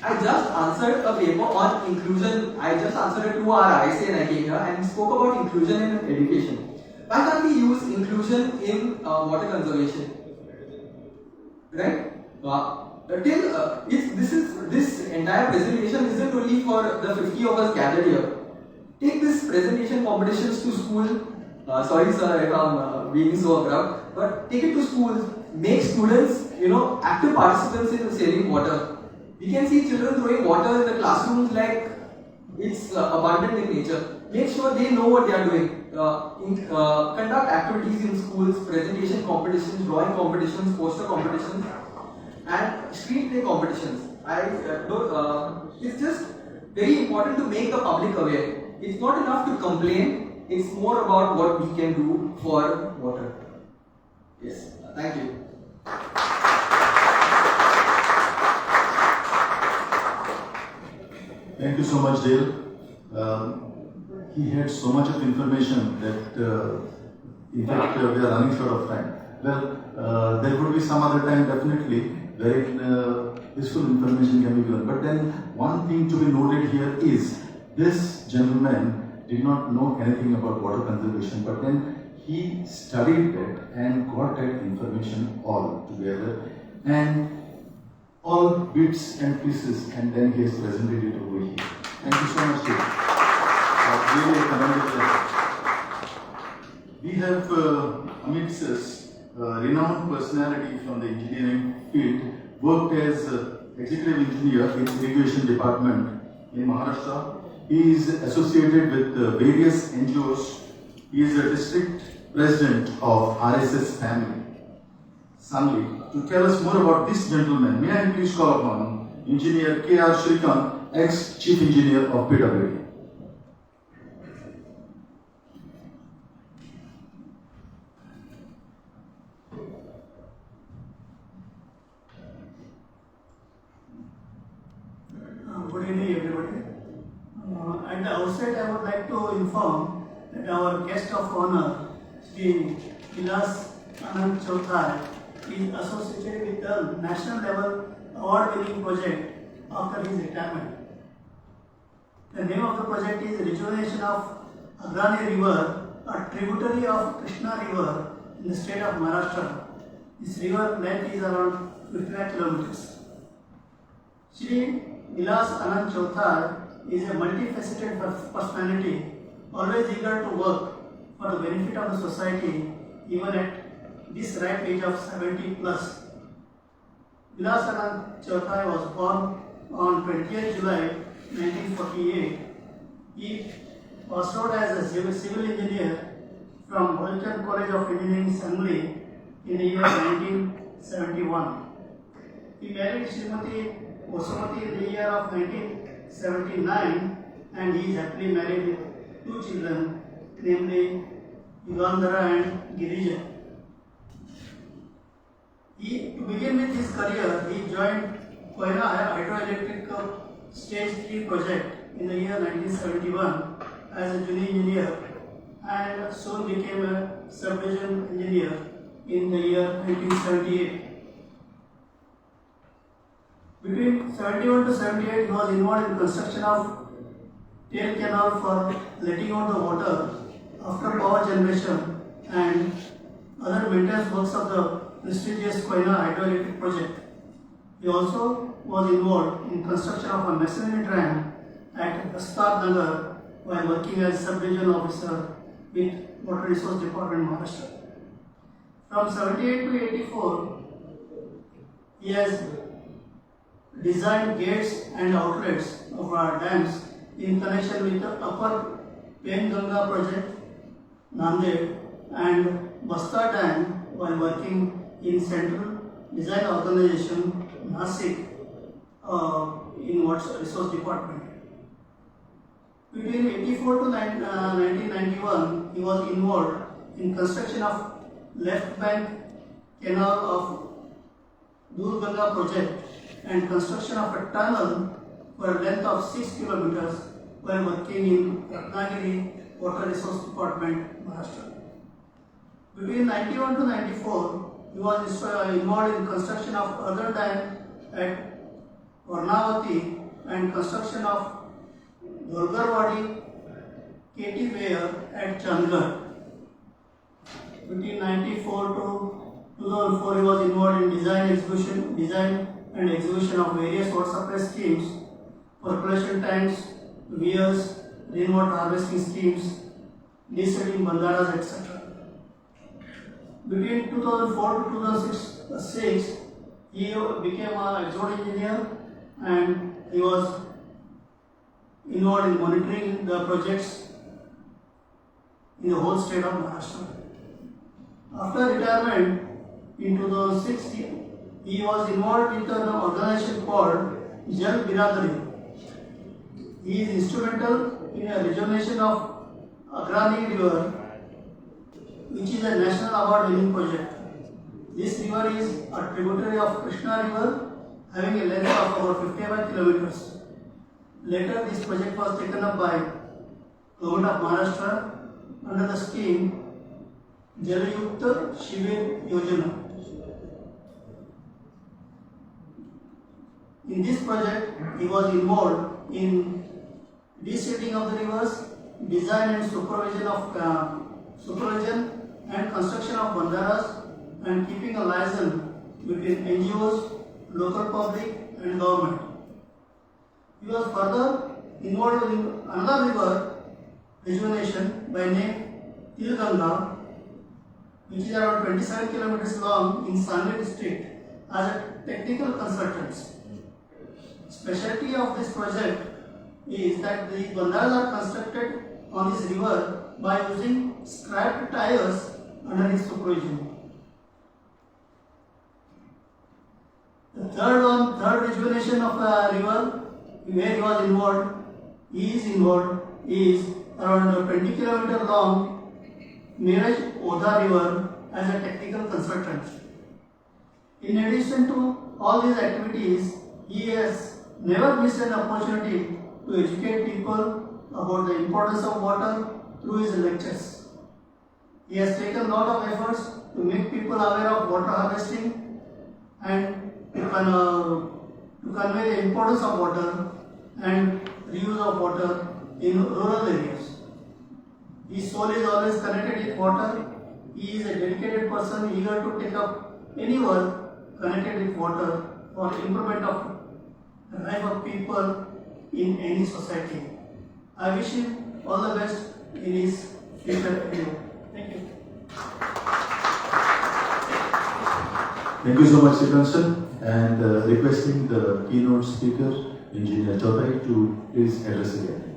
I just answered a paper on inclusion. I just answered it to our RSA and I came here and spoke about inclusion in education. Why can't we use inclusion in water conservation? Right? This entire presentation isn't only for the 50 of us gathered here. Take this presentation competitions to school. Sorry sir if I'm being so abrupt, but take it to schools. Make students, active participants in saving water. We can see children throwing water in the classrooms like it's abundant in nature. Make sure they know what they are doing. Conduct activities in schools, presentation competitions, drawing competitions, poster competitions, and street play competitions. It's just very important to make the public aware. It's not enough to complain. It's more about what we can do for water. Yes. Thank you. Thank you so much, Dale. He had so much of information that, in fact, we are running short of time. Well, there could be some other time, definitely, wherein useful information can be given. But then, one thing to be noted here is, this gentleman did not know anything about water conservation, but then he studied it and got that information all together. And all bits and pieces and then he has presented it over here. Thank you so much, Chief. Really a commendable effort. We have amidst us renowned personality from the engineering field, worked as executive engineer in irrigation department in Maharashtra. He is associated with various NGOs. He is a district president of RSS family, Sangli. To tell us more about this gentleman, may I please call upon Engineer K.R. Shrikant, ex-Chief Engineer of PWD. Good evening, everybody. At the outset, I would like to inform that our guest of honor, Sri Vilas Anand Chauthai, is associated with the national level award-winning project after his retirement. The name of the project is Rejuvenation of Agrani River, a tributary of Krishna River in the state of Maharashtra. This river length is around 55 kilometers. Shri Vilas Anand Chauthai is a multifaceted personality, always eager to work for the benefit of the society, even at this ripe age of 70 plus. Vilas Anand Chauthai was born on 20th July 1948. He passed out as a civil engineer from Goemkarponn College of Engineering, Sangli in the year 1971. He married Srimati Vasumati in the year of 1979 and he is happily married with 2 children, namely Yugandhara and Girija. To begin with his career, he joined Koyna Hydroelectric Stage 3 project in the year 1971 as a junior engineer and soon became a subdivision engineer in the year 1978. Between 71 to 78, he was involved in construction of tail canal for letting out the water after power generation and other maintenance works of the prestigious Koyna hydroelectric project. He also was involved in construction of a masonry dam at Astad Nagar while working as subdivision officer with Water Resource Department, Maharashtra. From 78 to 84, he has designed gates and outlets of our dams in connection with the Upper Penganga project, Nanded, and Basta Dam while working in Central Design Organization, Nasik, in Water Resource Department. Between 84 to 1991, he was involved in construction of left bank canal of Durganga project and construction of a tunnel for a length of 6 kilometers while working in Ratnagiri Water Resource Department, Maharashtra. Between 91 to 94, he was involved in construction of other dam at Varnavati and construction of Dolgarwadi KT Weir at Chandigarh. Between 94 to 2004, he was involved in design and execution of various water supply schemes, percolation tanks, weirs, rainwater harvesting schemes, desilting bandaras, etc. Between 2004 to 2006, he became an executive engineer and he was involved in monitoring the projects in the whole state of Maharashtra. After retirement in 2006, he was involved with an organization called Jal Biradari. He is instrumental in a rejuvenation of Agrani River, which is a national award-winning project. This river is a tributary of Krishna River, having a length of over 55 kilometers. Later, this project was taken up by Government of Maharashtra under the scheme Jal Yukta Shivir Yojana. In this project, he was involved in desilting of the rivers, design and supervision and construction of bandaras, and keeping a liaison between NGOs, local public, and government. He was further involved in another river rejuvenation by name Tilganga, which is around 27 kilometers long in Sangli district, as a technical consultant. Specialty of this project is that the bandaras are constructed on this river by using scrapped tires under his supervision. The third rejuvenation of a river where he is involved, is around 20 kilometers long Miraj Odha River as a technical consultant. In addition to all these activities, he has never missed an opportunity to educate people about the importance of water through his lectures. He has taken a lot of efforts to make people aware of water harvesting and to convey the importance of water and reuse of water in rural areas. His soul is always connected with water. He is a dedicated person eager to take up any work connected with water for improvement of the life of people in any society. I wish him all the best in his future endeavor. Thank you. Thank you so much, Sir, and requesting the keynote speaker, Engineer Chautai, to please address the gathering.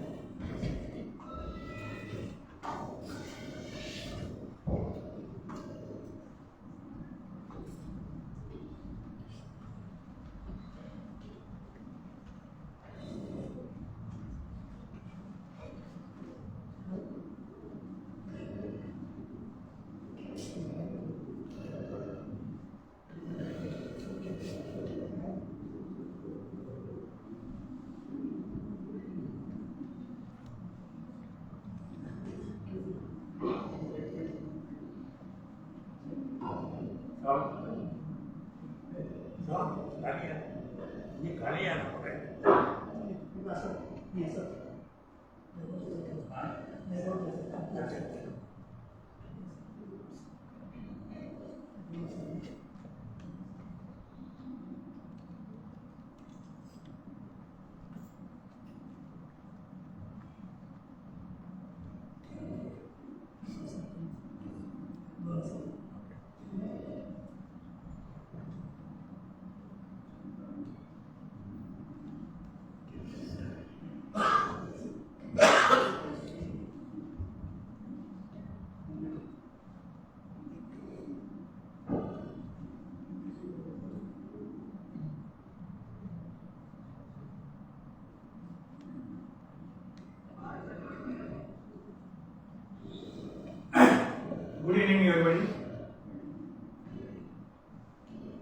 Good evening, everybody.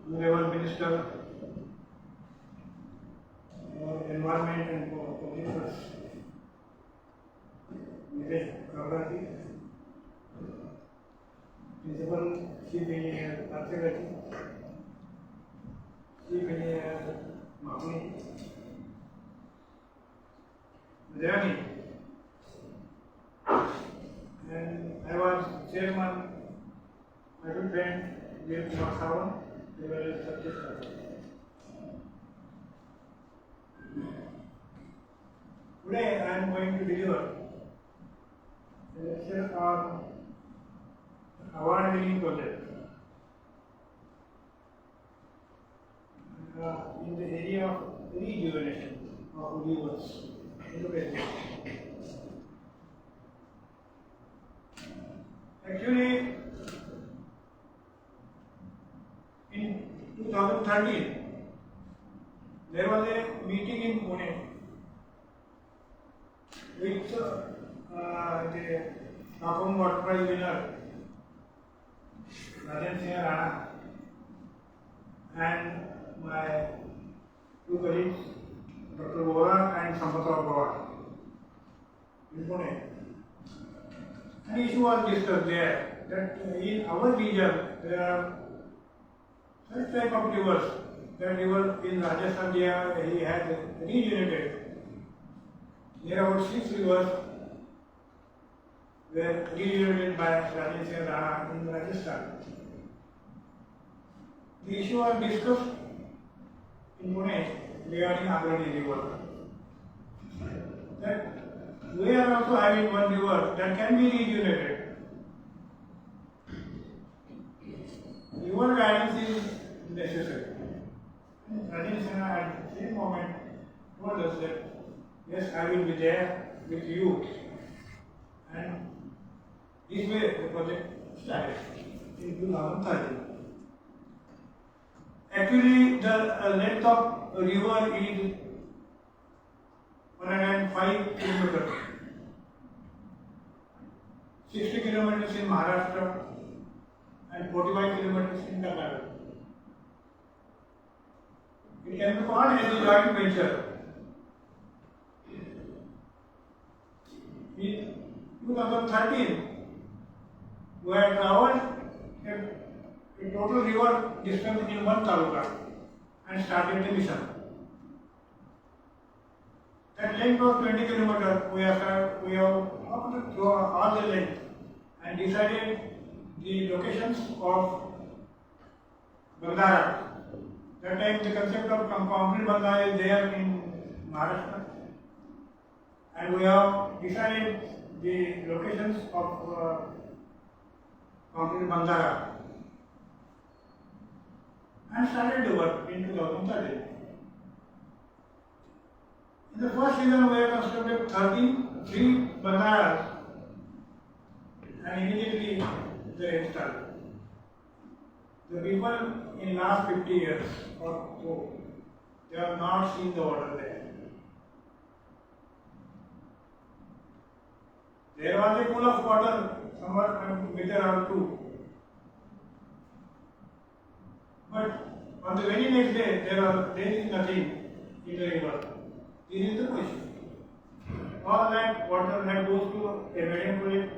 Honorable Minister for Environment and for Public Works, Nilesh, Cabral, Principal Chief Engineer Architect, Chief Engineer Mahmoud, Rani, and I was chairman, my good friend Goemkarponn, they were subject. Today I am going to deliver a lecture on award-winning project in the area of rejuvenation of rivers. Actually, in 2013, there was a meeting in Pune with the Stockholm Water Prize winner, Rajan Rana, and my two colleagues, Dr. Vora and Sampath Pawar, in Pune. An issue was discussed there that in our region there are such type of rivers. That river in Rajasthan he had regenerated. There are about 6 rivers were regenerated by Rajan Rana in Rajasthan. The issue was discussed in Pune regarding Agrani river. That we are also having one river that can be rejuvenated. River guidance is necessary. Rajesh Sinha at the same moment told us that yes, I will be there with you, and this way the project started in 2013. Actually, the length of river is 105 kilometers. 60 kilometers in Maharashtra and 45 kilometers in Karnataka. It can be called as a joint venture. In 2013, we had traveled a total river distance in one taluka and started the mission. That length of 20 kilometers, we have walked through all the length and decided the locations of Bandara. That time the concept of concrete Bandara is there in Maharashtra, and we have decided the locations of concrete Bandara and started the work in 2013. In the first season, we have constructed 3 bandaras and immediately they rain started. The people in last 50 years or so, they have not seen the water there. There was a pool of water somewhere a meter or two. But on the very next day, there is nothing in the river. This is the question. All that water that goes to a medium project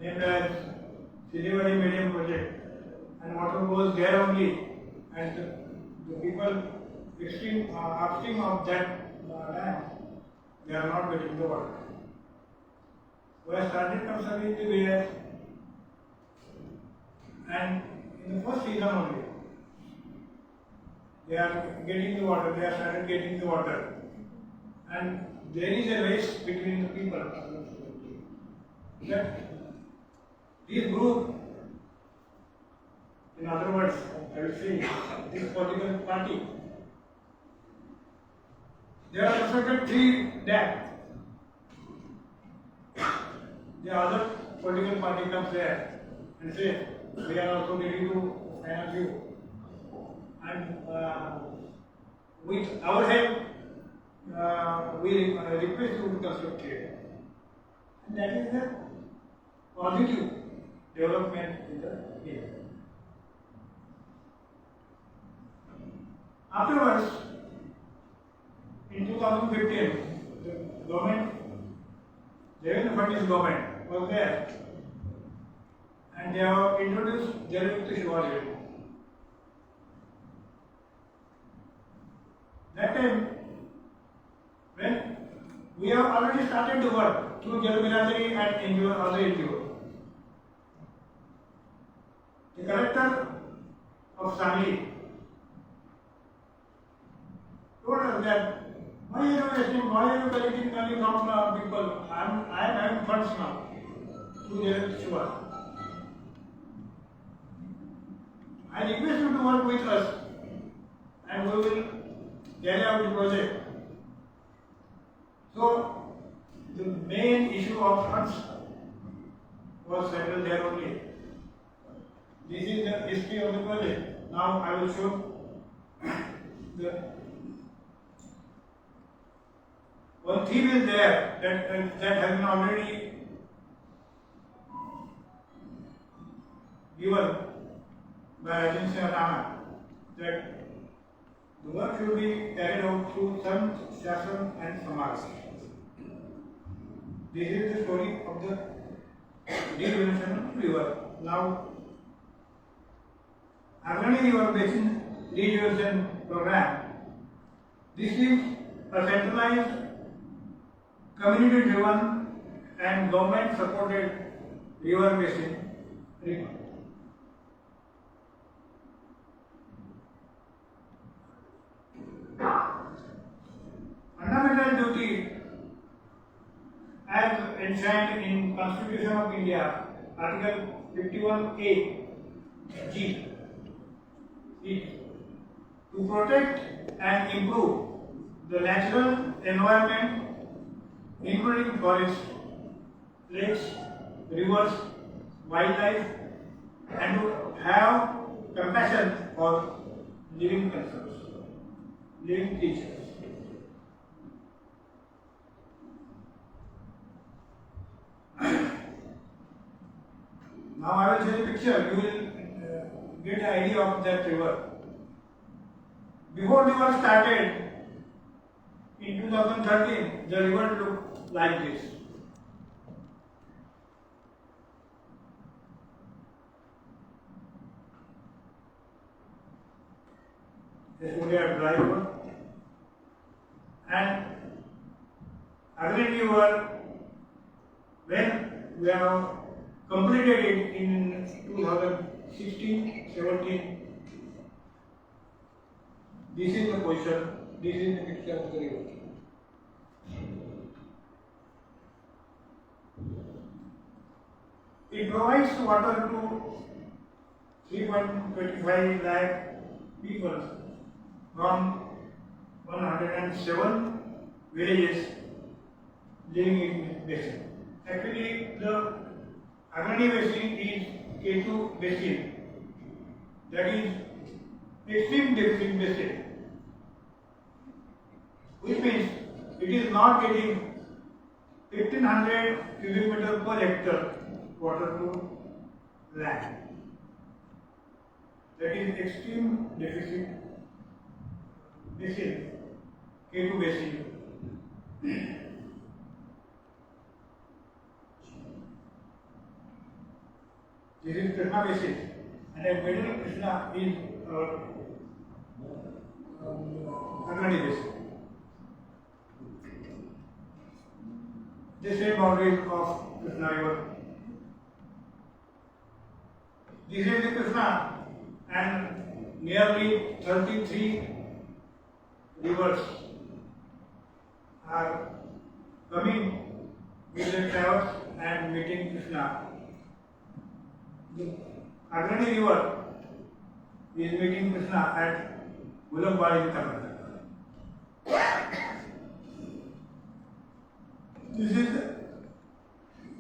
named as Silivadi Medium Project, and water goes there only, and the people upstream of that dam, they are not getting the water. We have started conserving the layers, and in the first season only, they are getting the water, they have started getting the water, and there is a race between the people. That this group, in other words, I will say, this political party, they have constructed 3 dams. The other political party comes there and say, we are also ready to finance you. And with our help, we request you to construct here. And that is the positive development in the area. Afterwards, in 2015, the government, Devendra Fadnavis government was there, and they have introduced Jalakti Shivaji. That time, when we have already started the work through Jal Biradari and NGO, other NGO. The collector of Sangli told us that why are you wasting, why are you collecting money from people? I am having funds now through Jalakti Shivaji. I request you to work with us, and we will carry out the project. So, the main issue of funds was settled there only. This is the history of the project. Now I will show the one theme is there that has been already given by Rajesh Sinha, that the work should be carried out through Sant, Shashan and Samaj. This is the story of the rejuvenation of river. Now, Agrani River Basin Rejuvenation Program. This is a centralized, community-driven and government-supported river basin enshrined in Constitution of India, Article 51A G, is to protect and improve the natural environment, including forests, lakes, rivers, wildlife, and to have compassion for living creatures, living creatures. Now I will show you a picture. You will get an idea of that river. Before the river started in 2013, the river looked like this. This is a dry river, and again river, when we have completed it in 2016-17. This is the position, this is the picture of the river. It provides water to 3.25 lakh people from 107 villages living in this basin. Actually, the Agrani basin is K2 basin, that is extreme deficit basin, which means it is not getting 1500 cubic meter per hectare water to land. That is extreme deficit basin, K2 basin. This is Krishna basin, and the middle Krishna is Agrani basin. The same boundaries of Krishna river. This is the Krishna, and nearly 33 rivers are coming with the travels and meeting Krishna. The Agrani river is meeting Krishna at Goemkarponn in Cabral.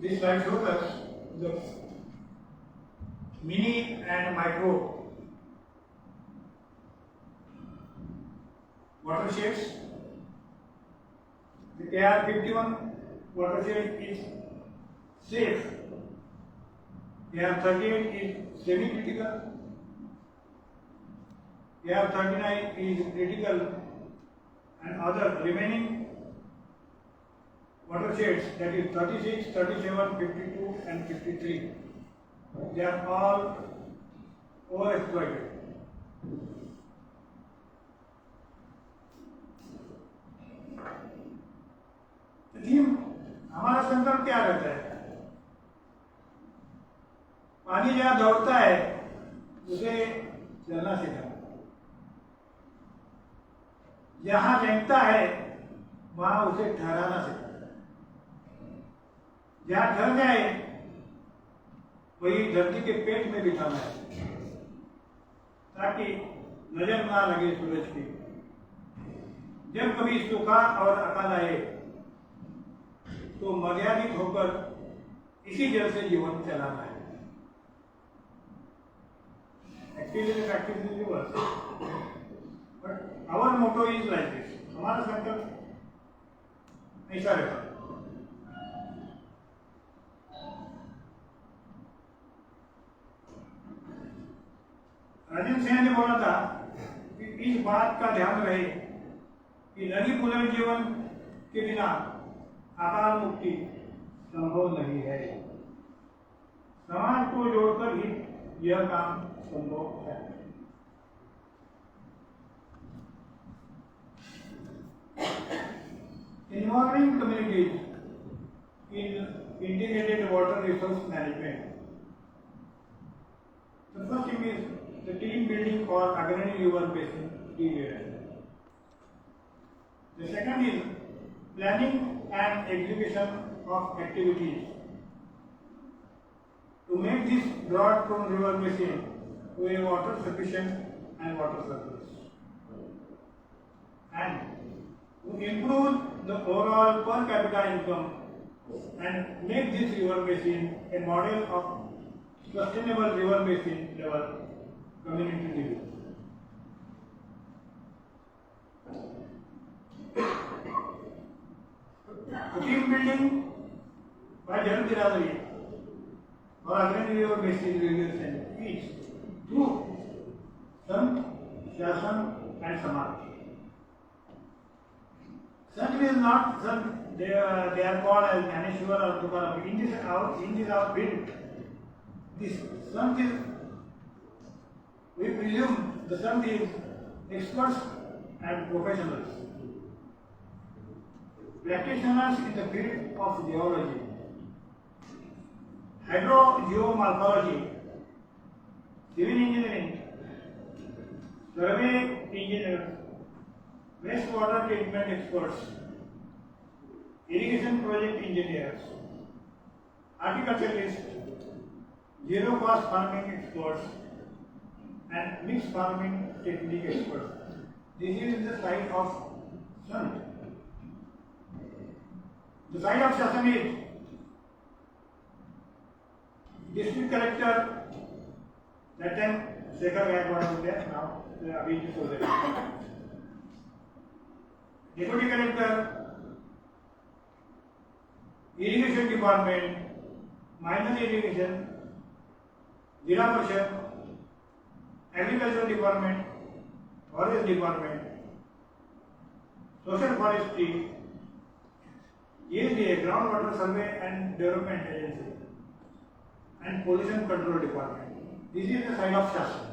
This slide shows us the mini and micro watersheds. The KR51 watershed is safe. KR38 is semi-critical. KR39 is critical, and other remaining watersheds, that is 36, 37, 52 and 53, they are all overexploited. The theme, हमारा संकल्प क्या रहता है? पानी जहाँ दौड़ता है उसे चलना सिखाना, जहाँ फेंकता है वहाँ उसे ठहराना सिखाना, जहाँ ठहर जाए वही धरती के पेट में बिठाना है ताकि नजर ना लगे सूरज की। जब कभी सूखा और अकाल आए तो मर्यादित होकर इसी जल से जीवन चलाना है। Actually, the practice is reverse, but our motto is like this. हमारा संकल्प ऐसा रहता है। राजेंद्र सिंह ने बोला था कि इस बात का ध्यान रहे कि नदी पुनर्जीवन के बिना अकाल मुक्ति संभव नहीं है। समाज को जोड़कर ही यह काम संभव है। Involving communities in integrated water resource management. The first thing is the team building for Agrani river basin area. The second is planning and execution of activities to make this broad prone river basin to a water sufficient and water surplus, and to improve the overall per capita income and make this river basin a model of sustainable river basin level community living. The team building by Jan Biradari or Agrani River Basin Irrigation is through Sant, Shasan and Samaj. Sant is not Sant, they are called as Ganeshwar or Tukaram. In this our built. This Sant is, we presume the Sant is experts and professionals. Practitioners in the field of geology, hydrogeomorphology, civil engineering, survey engineers, wastewater treatment experts, irrigation project engineers, horticulturalists, zero cost farming experts, and mixed farming technique experts. This is the site of sun. The site of Shasan is district collector, that time Shekhar Gaikwad was there, now Abhijit was there. Deputy collector, irrigation department, minor irrigation, Jila Parishad, agricultural department, forest department, social forestry, ESDA, groundwater survey and development agency, and pollution control department. This is the side of Shasan.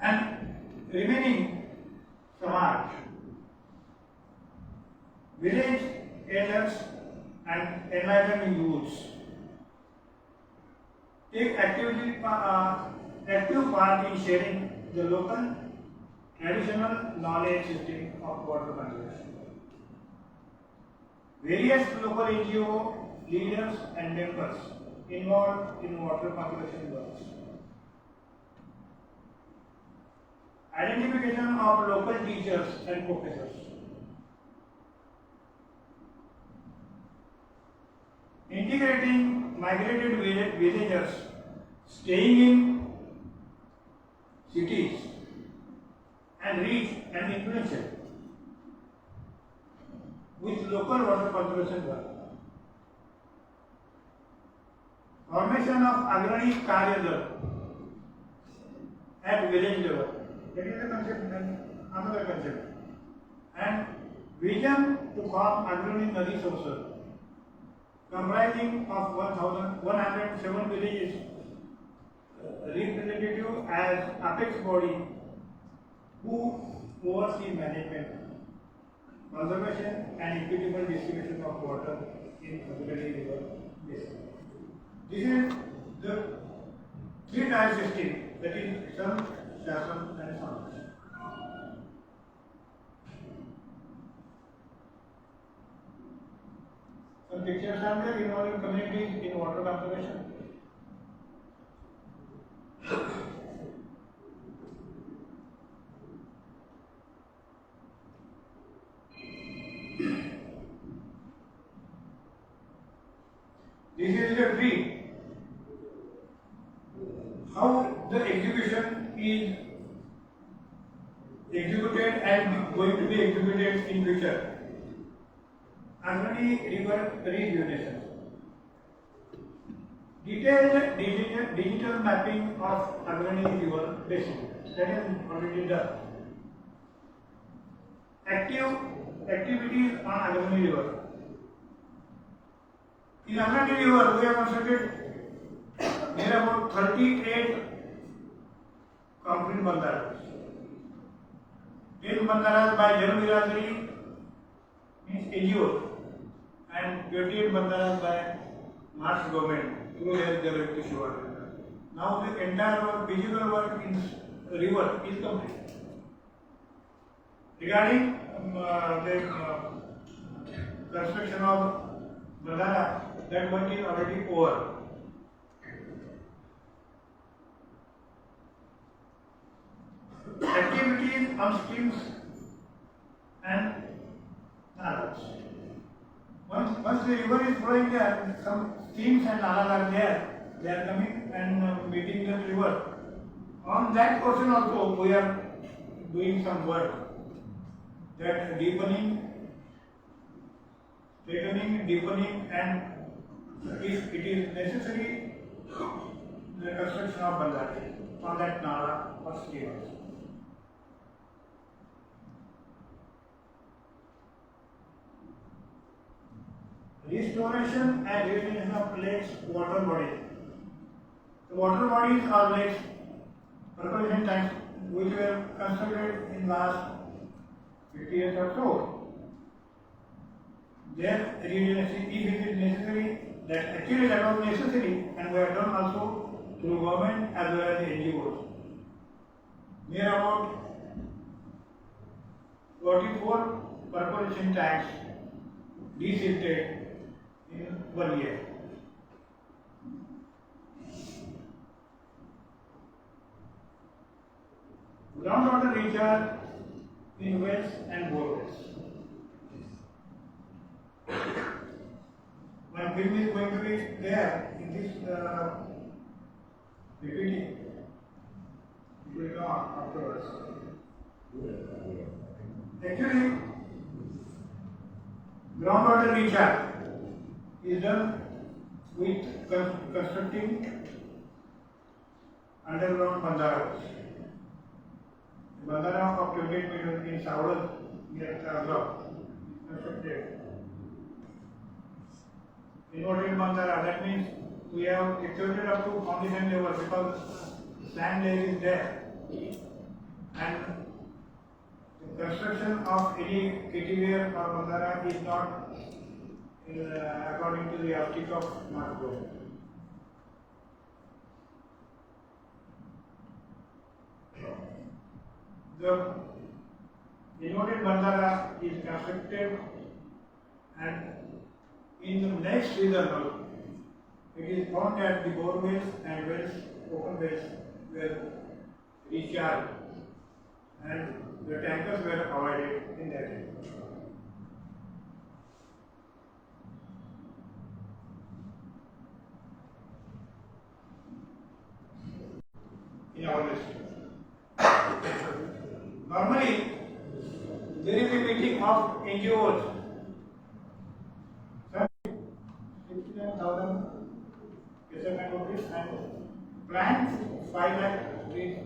And remaining Samaj, village elders and enlightened youths take active part in sharing the local traditional knowledge system of water conservation. Various local NGO leaders and members involved in water conservation works. Identification of local teachers and professors. Integrating migrated villagers staying in cities and reach and influential with local water conservation work. Formation of agraric Karya at village level. That is the concept and another concept. And vision to form agraric Nadi sources comprising of 1,107 villages representative as apex body who oversee management, conservation and equitable distribution of water in Cabral river basin. This is the three-tier system, that is Sant, Shasan and Samaj. Some pictures are there involving communities in water conservation. This is the tree. How the execution is executed and going to be executed in future. Agrani river rejuvenation. Detailed digital mapping of Agrani river basin. That is already done. Activities on Agrani river. In Agrani river, we have constructed near about 38 concrete bandaras. 10 bandaras by Jan Biradari means NGO and 28 bandaras by March government through their direct issue order. Now the entire work, physical work in river is complete. Regarding the construction of Bandara, that work is already over. Activities on streams and nalas. Once the river is flowing there, some streams and nalas are there. They are coming and meeting the river. On that portion also we are doing some work. That deepening, and if it is necessary, the construction of Bandara on that nala or stream. Restoration and rejuvenation of lakes, water bodies. The water bodies are lakes, percolation tanks, which were constructed in last 50 years or so. Their rejuvenation, if it is necessary, that actually that was necessary, and we have done also through government as well as the NGOs. Near about 44 percolation tanks desilted in 1 year. Groundwater recharge in wells and borewells. One film is going to be there in this PPT. It will come afterwards. Actually, groundwater recharge is done with constructing underground bandaras. The bandara of 28 meters in Saurad near Cabral constructed. Inverted bandara, that means we have excavated up to foundation level because sand layer is there, and the construction of any kittiware or bandara is not according to the optic of smart growth. The inverted bandara is constructed, and in the next season it is found that the borewells and wells, open wells, were recharged and the tankers were avoided in that area. In our list. Normally, there is a meeting of NGOs. 69,000 rupees and plant 5 lakh trees.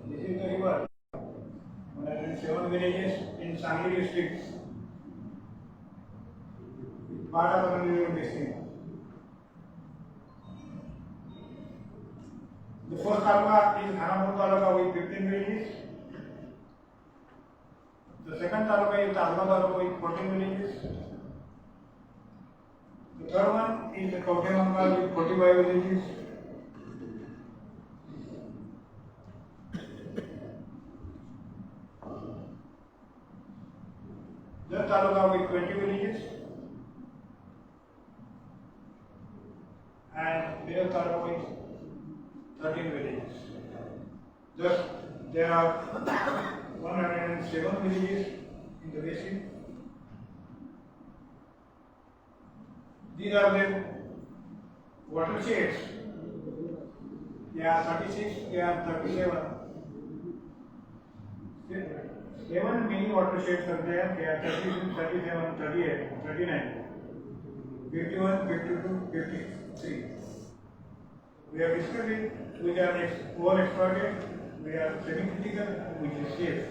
This is the river. 107 villages in Sangli district. Part of the river district. The first taluka is Khanapur taluka with 15 villages. The second taluka is Talga taluka with 14 villages. The third one is the Goemkarponn with 45 villages. The taluka with 20 villages. And the taluka with 13 villages. Thus, there are 107 villages in the basin. These are the watersheds. They are 36, they are 37. 7 mini watersheds are there. They are 36, 37, 38, 39, 51, 52, 53. We have discussed it, which are overexploited, we are semi-critical, which is safe.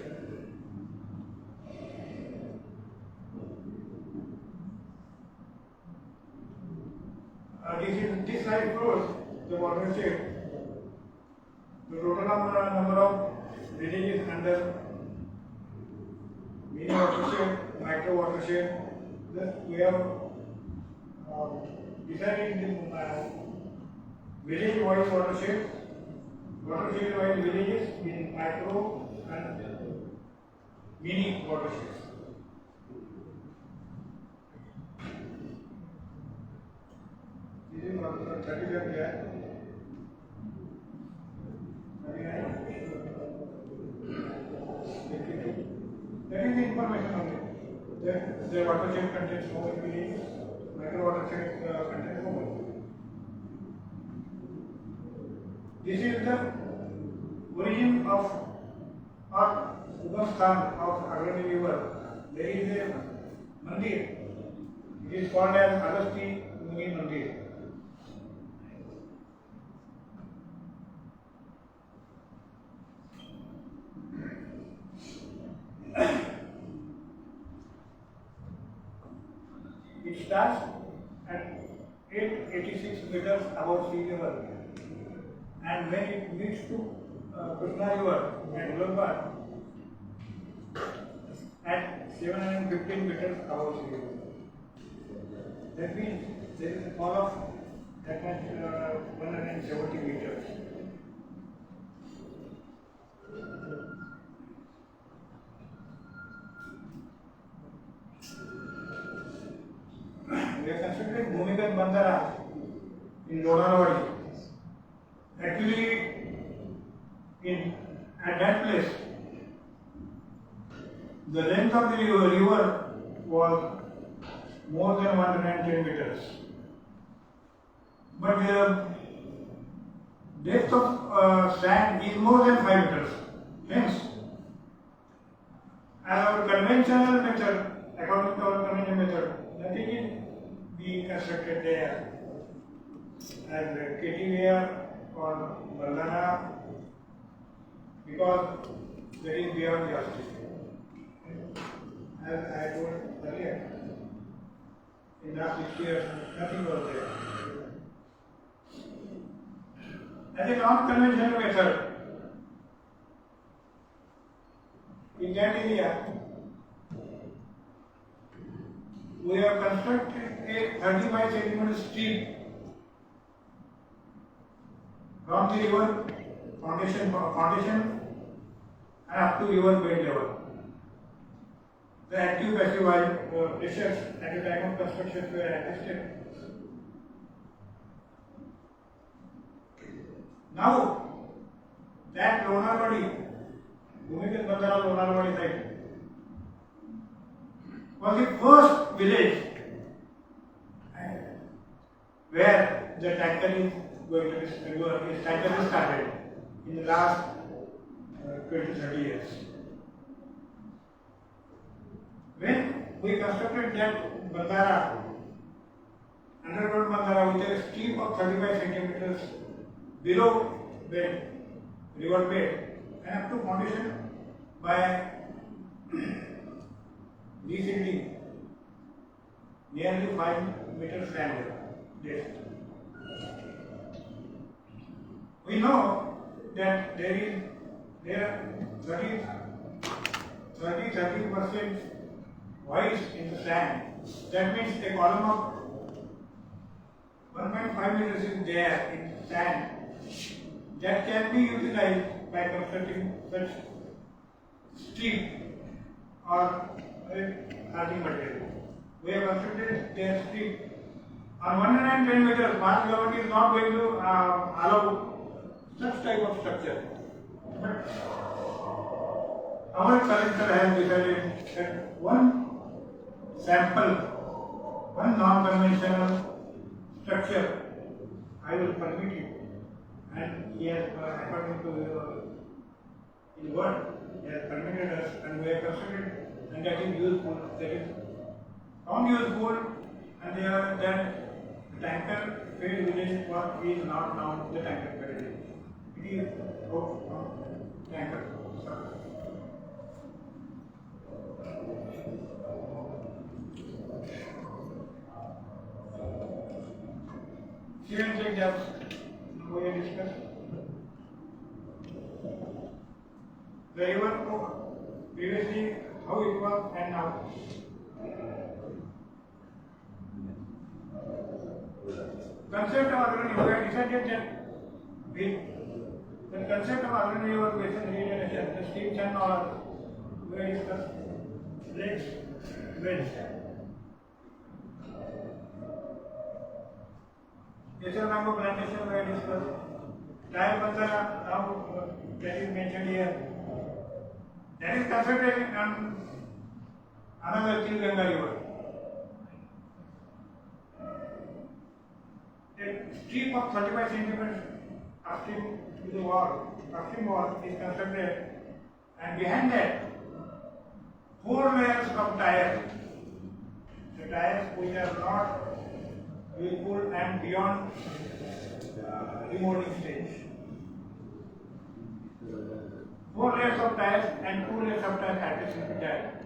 This slide shows the watershed. The total number of villages under mini watershed, micro watershed. We have decided in village-wise watershed wise villages in micro and mini watersheds. This is 37 here. 39. That is the information only. The watershed contains no village, micro watershed contains no village. This is the origin of or Goemkarponn of Agrani river. There is a mandir. It is called as Agasti Muni Mandir. It starts at 886 meters above sea level, and when it meets to Krishna River and Goemkarponn at 715 meters above sea level. That means there is a fall of that much 170 meters. We are constructed Goemkarponn in Lodalwadi. Actually, at that place, the length of the river was more than 110 meters. But the depth of sand is more than 5 meters. Hence, as our conventional method, according to our conventional method, nothing is being constructed there. As KTVR or Baldana, because that is beyond justice. As I told earlier, in the last 6 years, nothing was there. As a non-conventional method, in that area, we have constructed a 35 centimeter strip from the river foundation and up to river bed level. The active passive pressures at the time of construction were adjusted. Now, that Lonarwadi, Goemkarponn site, was the first village where the tanker is going to be started in the last 20-30 years. When we constructed that bandara, underground bandara with a steep of 35 centimeters below bed, river bed, and up to foundation by descending nearly 5 meters sand depth. We know that there are 30% voids in the sand. That means a column of 1.5 meters is there in sand that can be utilized by constructing such steep or earthy material. We have constructed their steep. On 110 meters, Maharashtra government is not going to allow such type of structure. But our collector has decided that one sample, one non-conventional structure, I will permit you. And he has, according to his word, he has permitted us, and we have constructed, and that is useful, that is found useful, and they are that tanker filled village what is not now the tanker filled village. It is tanker. Student check jobs, we have discussed. The river previously how it was and now. concept of organic, we have decided that the concept of organic or basin regeneration, the steam chan or we have discussed lakes, wells. Nature mango plantation we have discussed. Tire bandana, how that is mentioned here. That is concentrated on another Ganga river. A strip of 35 centimeters upstream to the wall, upstream wall is constructed, and behind that, 4 layers of tires. The tires which are not useful and beyond remolding stage. 4 layers of tires and 2 layers of tires adjacent to that.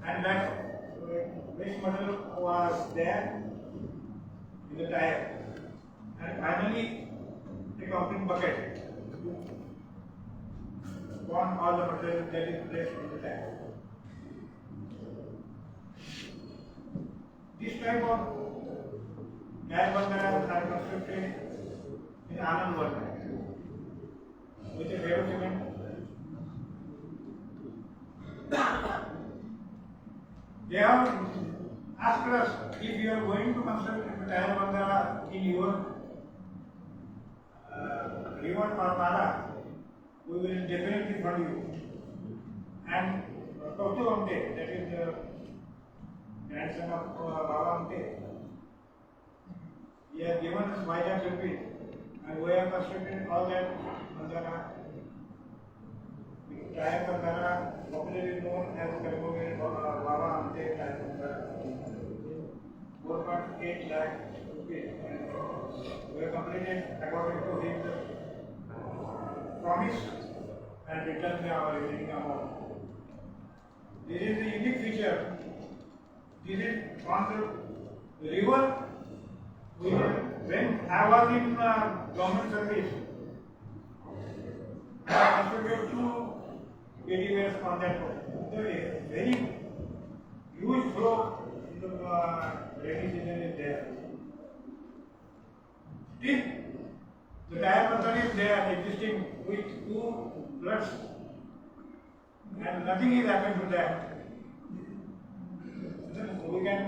And that waste material was there in the tire. And finally, the complete bucket burn all the material that is placed in the tire. This type of gas burners are constructed in Anand Varna with a ferro cement. They have asked us if you are going to construct a tire bungalow in your remote Parmara, we will definitely fund you. And Dr. Amte, that is the grandson of Baba Amte, he has given us 5 lakh rupees and we have constructed all that bungalow. Tire bungalow, popularly known as Baba Amte tire bungalow. 4.8 lakh rupees. We have completed according to his promise and returned our remaining amount. This is the unique feature. This is on the river. When I was in government service, I constructed 2 ADWs on that road. There is very huge flow in the rainy season is there. Still, the tire bundle is there existing with 2 floods and nothing is happened to that. We can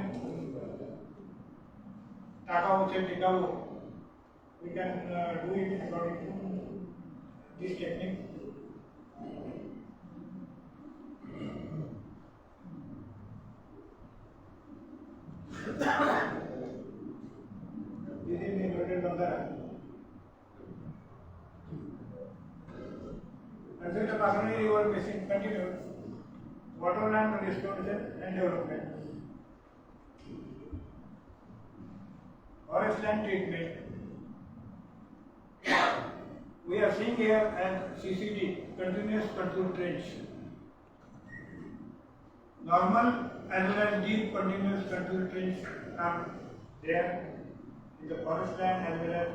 we can do it according to this technique. This is the inverted bandara. Until the Pasani river basin continues, waterland restoration and development. Forest land treatment. We are seeing here as CCT, continuous control trench. Normal as well as deep continuous control trench are there in the forest land as well as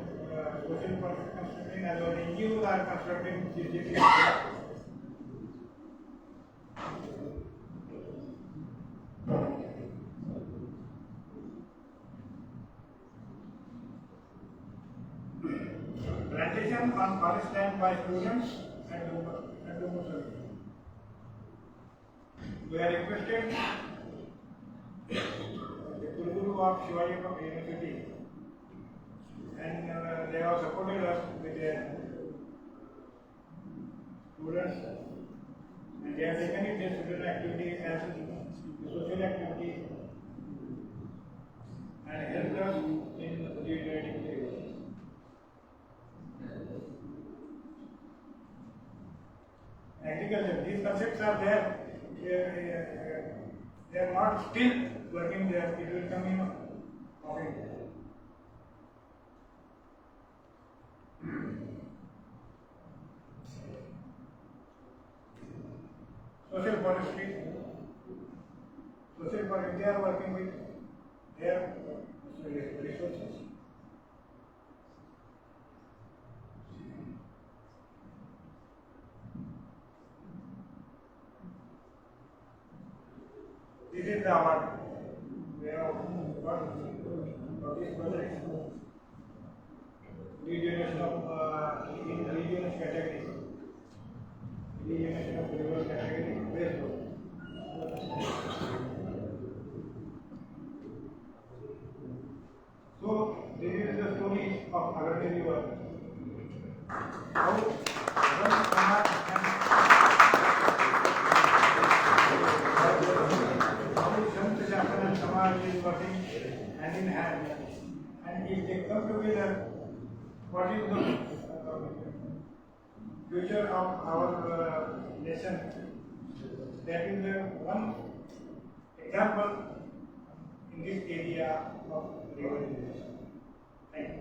social forest construction as well as NGOs are constructing CCT. Plantation on forest land by students and Muslims. We are requested the Guru of Shivaji from University and they have supported us with their students and they have taken it as student activity as a social activity and helped us in regenerating the river. Agriculture, these concepts are there. They are not still working there. It will come in offering. Social forestry. Social forestry, they are working with their resources. This is the award. We have got this project, regeneration of in regional categories, regeneration of river category based on. So this is the story of Agati river. How one Samaj and how Sant Shastra and Samaj is working hand in hand, and if they come together, what is the future of our nation? That is one example in this area of river irrigation. Thank you.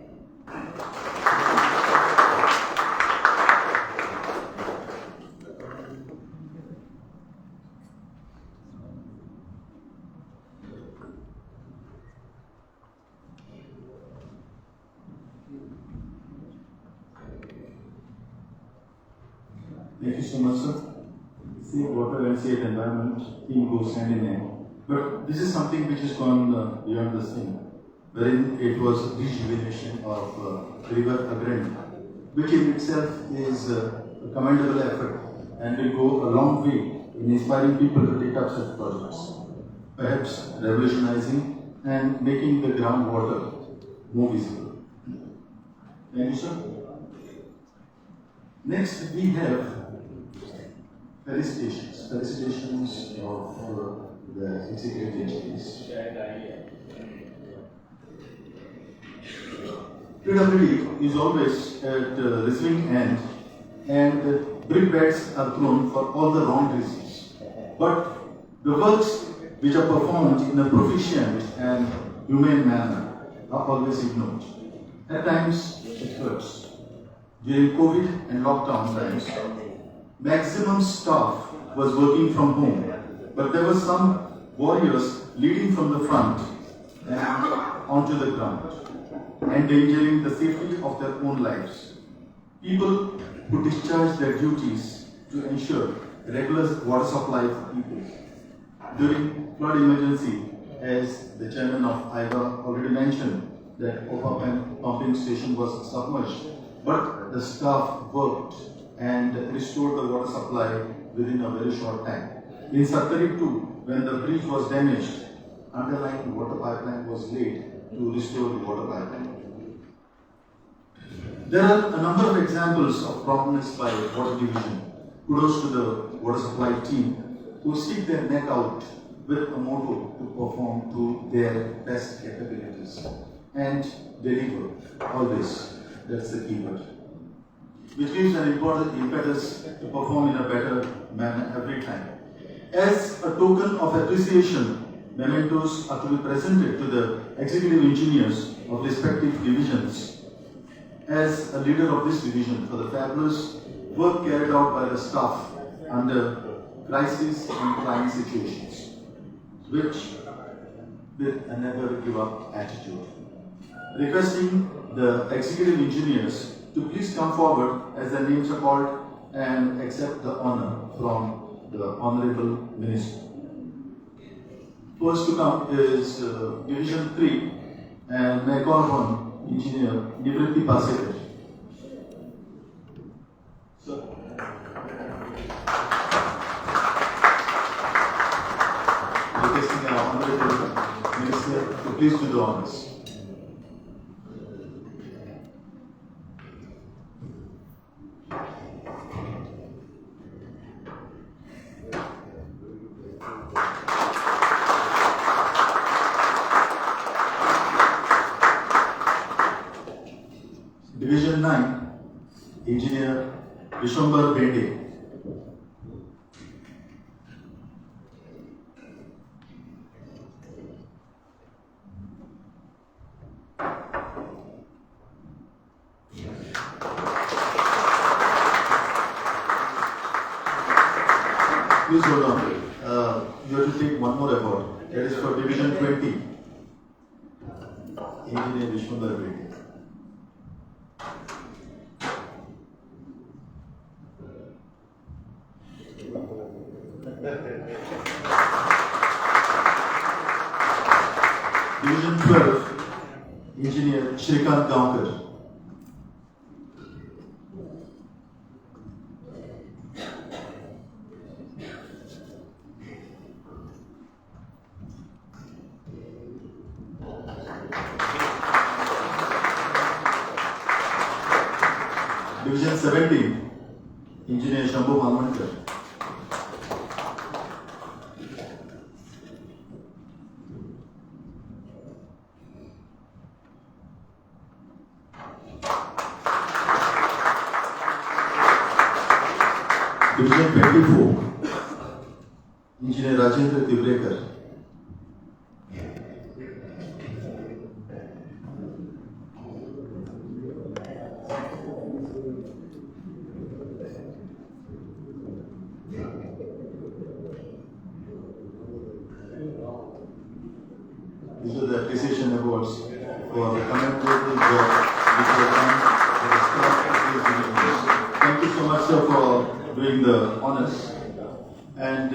Thank you so much, sir. Safe water and safe environment theme goes hand in hand. But this is something which has gone beyond this thing, wherein it was rejuvenation of river Agrani, which in itself is a commendable effort and will go a long way in inspiring people to take up such projects, perhaps revolutionizing and making the groundwater more visible. Thank you, sir. Next, we have felicitations of the executive entities. PWD is always at the receiving end, and brickbats are thrown for all the wrong reasons. But the works which are performed in a proficient and humane manner are always ignored. At times, it hurts. During COVID and lockdown times, maximum staff was working from home, but there were some warriors leading from the front and onto the ground, endangering the safety of their own lives. People who discharge their duties to ensure regular water supply for people. During flood emergency, as the chairman of IVA already mentioned, that Goemkarponn pumping station was submerged, but the staff worked and restored the water supply within a very short time. In Sattari too, when the bridge was damaged, underlying water pipeline was laid to restore the water pipeline. There are a number of examples of promptness by water division. Kudos to the water supply team who stick their neck out with a motto to perform to their best capabilities and deliver always. That's the key word. Which gives an important impetus to perform in a better manner every time. As a token of appreciation, mementos are to be presented to the executive engineers of respective divisions as a leader of this division for the fabulous work carried out by the staff under crisis and trying situations, which with a never give up attitude. Requesting the executive engineers to please come forward as their names are called and accept the honor from the Honorable Minister. First to come is Division 3 and Goemkarponn Engineer Nivritti Pasekar. Sir. Requesting our Honorable Minister to please do the honors. Division 9, Engineer Vishwambar Bende. Please hold on. You have to take one more award. That is for Division 20, Engineer Vishwambar Bende. Division 12, Shrikant Gaonkar. Division 17, Engineer Shambhu Malmankar. Division 24, Engineer Rajendra Tivrekar. These are the appreciation awards for the commendable job which were done for the staff of these universities. Thank you so much, sir, for doing the honors. And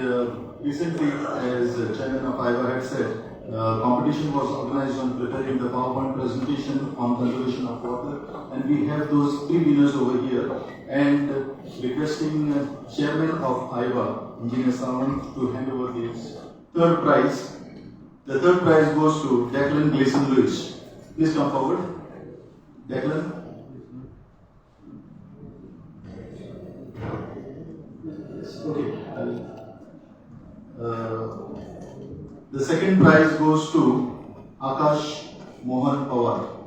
recently, as Chairman of IVA had said, competition was organized on preparing the PowerPoint presentation on conservation of water, and we have those 3 winners over here. And requesting Chairman of IVA, Engineer Sawant, to hand over this third prize. The third prize goes to Declan Gleason Lewis. Please come forward. Declan. Okay. The second prize goes to Akash Mohan Pawar.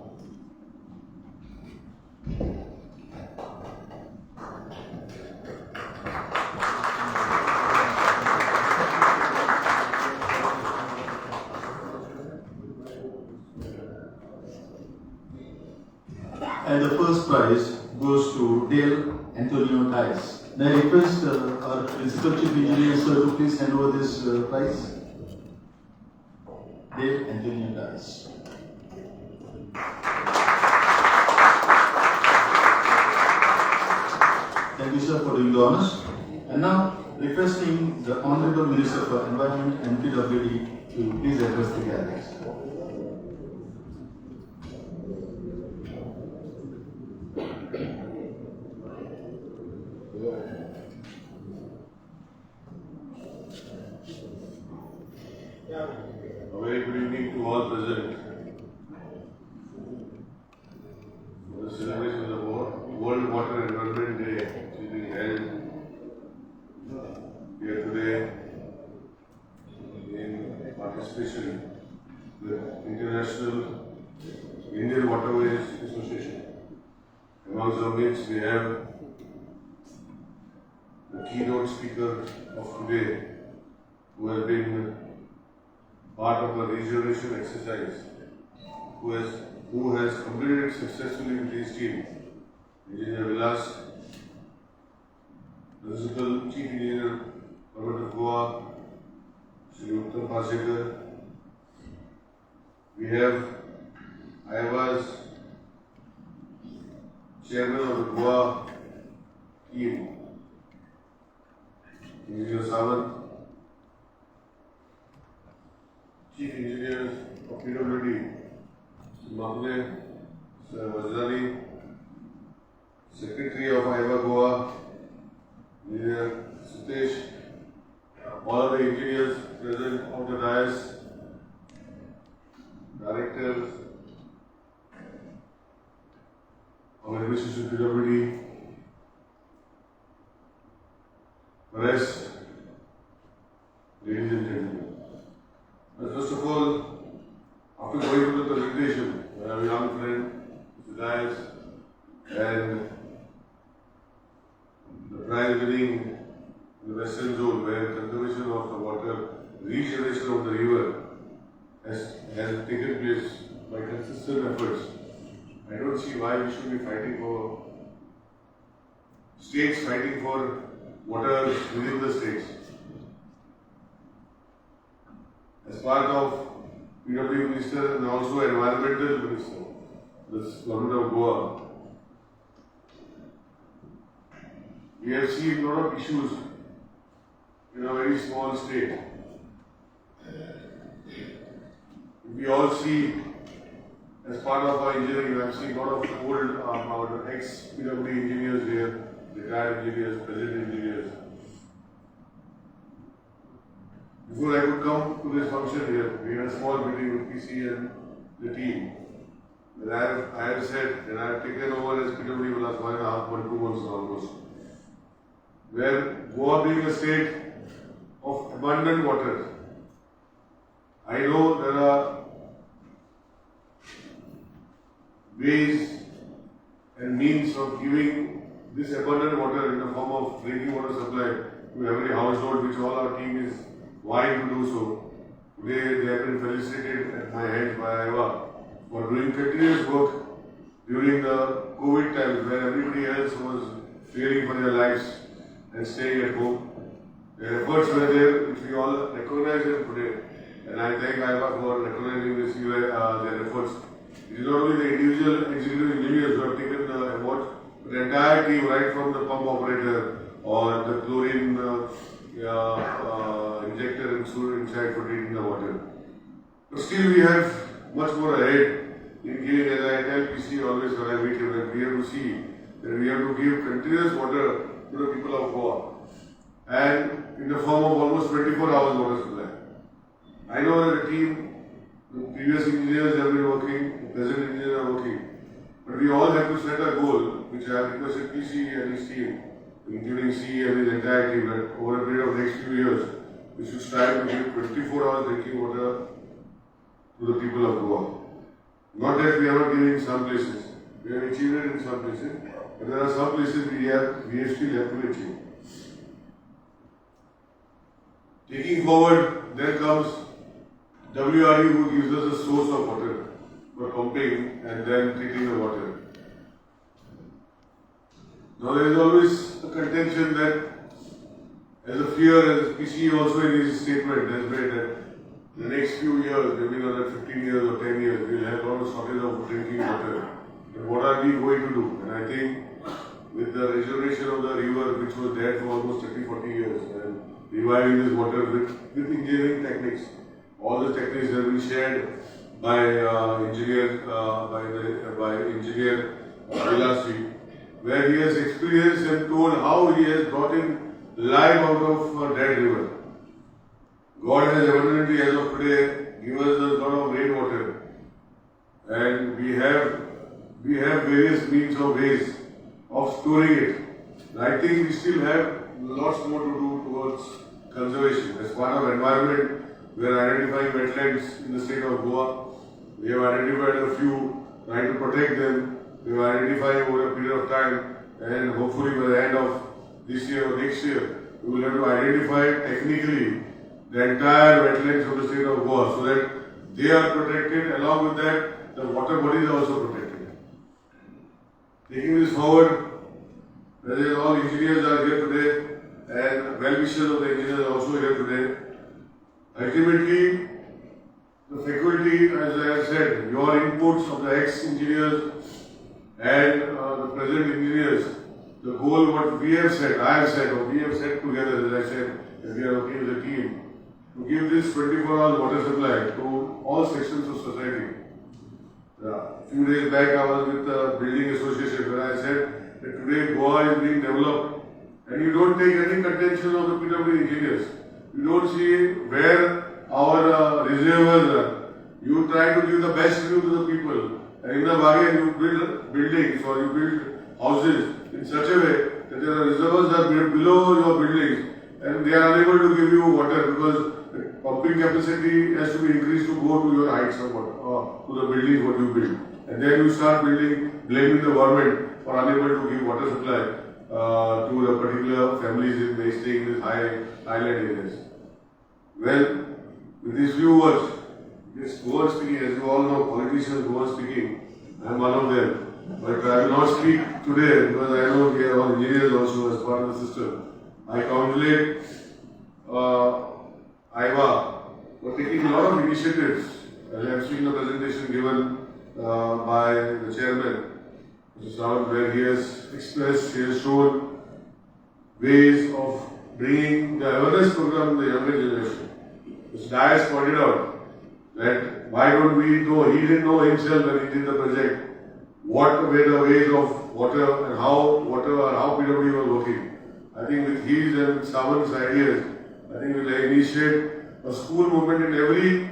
And the first prize goes to Dale Antonio Dice. May I request our Principal Chief Engineer, sir, to please hand over this prize? Dale Antonio Dice. Thank you, sir, for doing the honors. And now, requesting the Honorable Minister for Environment and PWD to please address the gathering. A very good evening to all present. For the celebration of the World Water Environment Day, which is being held here today in participation with International Indian Waterways Association. Amongst the which we have the keynote speaker of today, who has been part of a regeneration exercise, who has completed successfully with his team. Engineer Vilas, Principal Chief Engineer, Government of Goa, Shri Uttam Pasekar. We have IVA's Chairman of the Goa team, Engineer Sawant, Chief Engineers of PWD, Magne, Sir Vajrani, Secretary of IVA Goa, Engineer Sitesh, all of the engineers present on the dais, directors of administration PWD, rest, ladies and gentlemen. First of all, after going through the presentation, I have a young friend, Mr. Dias, and the prize winning in the Western Zone, where conservation of the water, regeneration of the river has taken place by consistent efforts. I don't see why we should be fighting for states fighting for water within the states. As part of PW Minister and also Environmental Minister, this Government of Goa, we have seen a lot of issues in a very small state. We all see as part of our engineering, I've seen a lot of old, our ex-PWD engineers here, retired engineers, present engineers. Before I could come to this function here, we had a small meeting with PC and the team. And I have said that I have taken over as PWD for the last 1.5 2 months almost. Where Goa being a state of abundant water, I know there are ways and means of giving this abundant water in the form of drinking water supply to every household, which all our team is vying to do so. Today they have been felicitated at my hands by IVA for doing continuous work during the COVID times where everybody else was fearing for their lives and staying at home. Their efforts were there, which we all recognize them today. And I thank IVA for recognizing this, their efforts. It is not only the individual executive engineers who have taken the award, but the entire team, right from the pump operator or the chlorine injector and sewer inside for treating the water. But still we have much more ahead in giving, as I tell PC always when I meet him, that we have to see that we have to give continuous water to the people of Goa and in the form of almost 24 hours water supply. I know that the team, the previous engineers have been working, the present engineers are working, but we all have to set a goal, which I have requested PC and his team, including CE and his entire team, that over a period of next few years, we should strive to give 24 hours drinking water to the people of Goa. Not that we are not giving in some places, we have achieved it in some places, but there are some places we still have to achieve. Taking forward, there comes WRU who gives us a source of water for pumping and then treating the water. Now there is always a contention that as a fear, as PC also in his statement has made that in the next few years, maybe another 15 years or 10 years, we will have a lot of shortage of drinking water. And what are we going to do? And I think with the restoration of the river, which was dead for almost 30-40 years, and reviving this water with engineering techniques, all the techniques have been shared by engineer Nilesh, where he has experienced and told how he has brought in life out of a dead river. God has abundantly, as of today, given us a lot of rainwater, and we have various means of ways of storing it. And I think we still have lots more to do towards conservation. As part of environment, we are identifying wetlands in the state of Goa. We have identified a few, trying to protect them. We have identified over a period of time, and hopefully by the end of this year or next year, we will have to identify technically the entire wetlands of the state of Goa so that they are protected. Along with that, the water bodies are also protected. Taking this forward, whether all engineers are here today and well-wishers of the engineers are also here today. Ultimately, the faculty, as I have said, your inputs of the ex-engineers and the present engineers, the goal what we have set, I have said, or we have set together, as I said, that we are working as a team, to give this 24-hour water supply to all sections of society. A few days back I was with the building association where I said that today Goa is being developed and you don't take any contention of the PWD engineers. You don't see where our reservoirs are. You try to give the best view to the people, and in the bargain you build buildings or you build houses in such a way that the reservoirs are below your buildings and they are unable to give you water because pumping capacity has to be increased to go to your heights or to the buildings what you build. And then you start blaming the government for unable to give water supply to the particular families in staying in these highland areas. Well, with these few words, yes, go on speaking, as you all know, politicians go on speaking. I am one of them. But I will not speak today because I know we are all engineers also as part of the system. I congratulate IVA for taking a lot of initiatives. I have seen the presentation given by the chairman, Mr. Sawan, where he has expressed, he has shown ways of bringing the awareness program to the younger generation. Mr. Dias pointed out that why don't we know, he didn't know himself when he did the project, what were the ways of water and how PWD was working. I think with his and Savan's ideas, I think we'll initiate a school movement in every,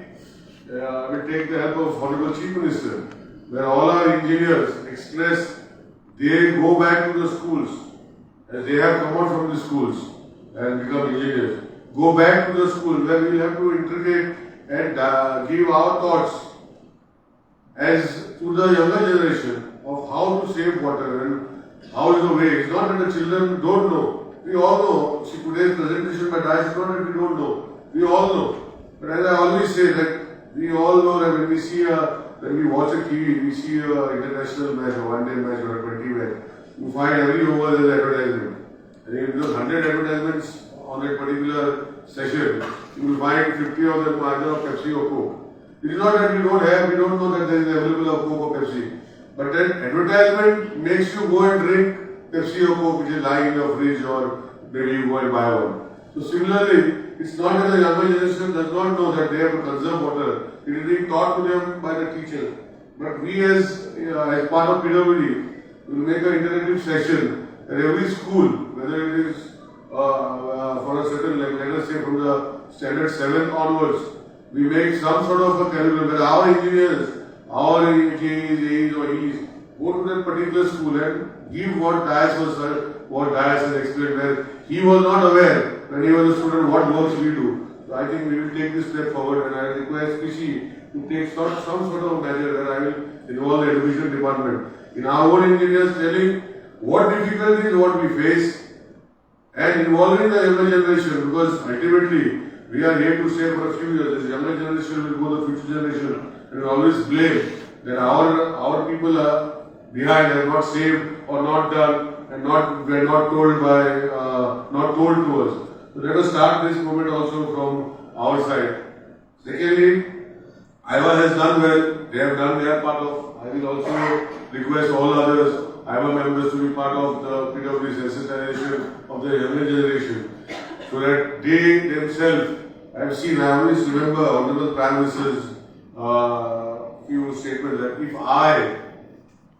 we'll take the help of Honorable Chief Minister, where all our engineers express, they go back to the schools, as they have come out from the schools and become engineers. Go back to the school where we have to integrate and give our thoughts as to the younger generation of how to save water and how is the way. It's not that the children don't know. We all know. See, today's presentation by Dice is not that we don't know. We all know. But as I always say that we all know that when we watch a TV, we see an international match, a one-day match or a 20 match, you find every over there's advertisement. And if there's 100 advertisements on a particular session, you will find 50 of them either of Pepsi or Coke. It is not that we don't know that there is available of Coke or Pepsi. But that advertisement makes you go and drink Pepsi or Coke which is lying in your fridge, or maybe you go and buy one. So similarly, it's not that the younger generation does not know that they have to conserve water. It is being taught to them by the teacher. But we as part of PWD will make an interactive session at every school, whether it is for a certain level, let us say from the standard 7 onwards, we make some sort of a curriculum where our engineers, our AEs or Es go to that particular school and give what Dias has explained, where he was not aware when he was a student what works we do. So I think we will take this step forward, and I request PC to take some sort of measure where I will involve the education department in our own engineers telling what difficulties what we face and involving the younger generation, because ultimately we are here to stay for a few years. This younger generation will go the future generation, and we always blame that our people are behind and not saved or not done and were not told to us. So let us start this movement also from our side. Secondly, Iowa has done well. They have done their part of. I will also request all others, Iowa members, to be part of the PWD sensitization of the younger generation, so that they themselves, I always remember Honorable Prime Minister's few statements that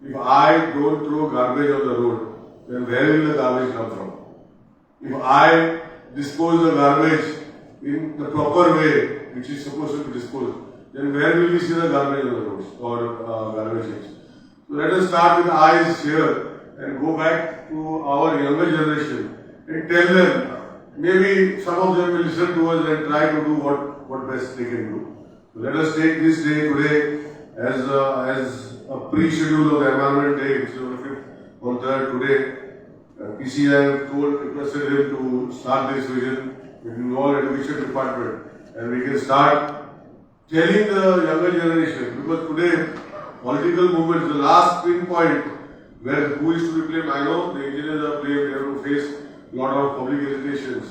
if I don't throw garbage on the road, then where will the garbage come from? If I dispose the garbage in the proper way, which is supposed to be disposed, then where will we see the garbage on the roads or garbage heaps? So let us start with eyes here and go back to our younger generation and tell them, maybe some of them will listen to us and try to do what best they can do. So let us take this day today as a pre-schedule of the Environment Day, which is on the 5th or 3rd today. PCI requested him to start this vision with all education department, and we can start telling the younger generation, because today political movement is the last pinpoint where who is to be blamed. I know the engineers are blamed, they have to face a lot of public irritations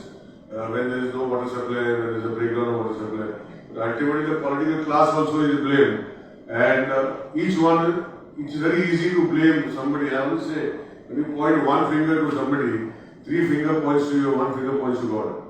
when there is no water supply, when there is a breakdown of water supply. But ultimately the political class also is blamed, and each one, it's very easy to blame somebody. I would say, when you point one finger to somebody, 3 finger points to you, 1 finger points to God.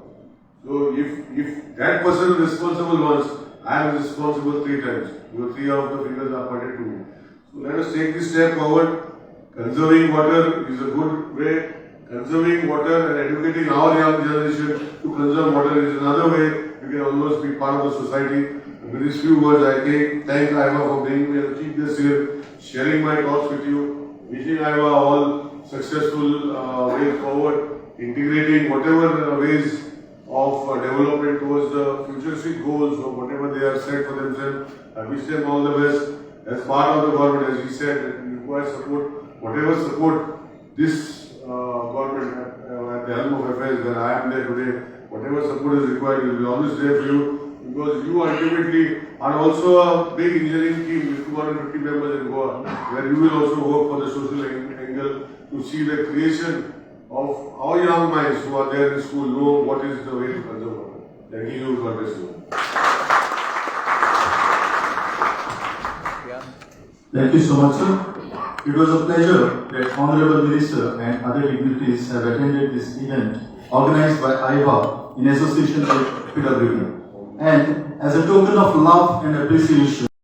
So if that person is responsible once, I am responsible 3 times. Your 3 of the fingers are pointed to me. So let us take this step forward. Conserving water is a good way. Conserving water and educating our young generation to conserve water is another way. You can almost be part of the society. And with these few words, I thank Iowa for bringing me as a chief guest here, sharing my thoughts with you, wishing Iowa all successful way forward, integrating whatever ways of development towards the futuristic goals or whatever they have set for themselves. I wish them all the best. As part of the government, as he said, we require support, whatever support this government at the helm of affairs, when I am there today, whatever support is required, we will be always there for you, because you ultimately are also a big engineering team with 250 members in Goa, where you will also work for the social angle to see the creation of our young minds who are there in school know what is the way to conserve water. Thank you, God bless you. Thank you so much, sir. It was a pleasure that Honorable Minister and other dignitaries have attended this event organized by IVA in association with PWD. And as a token of love and appreciation,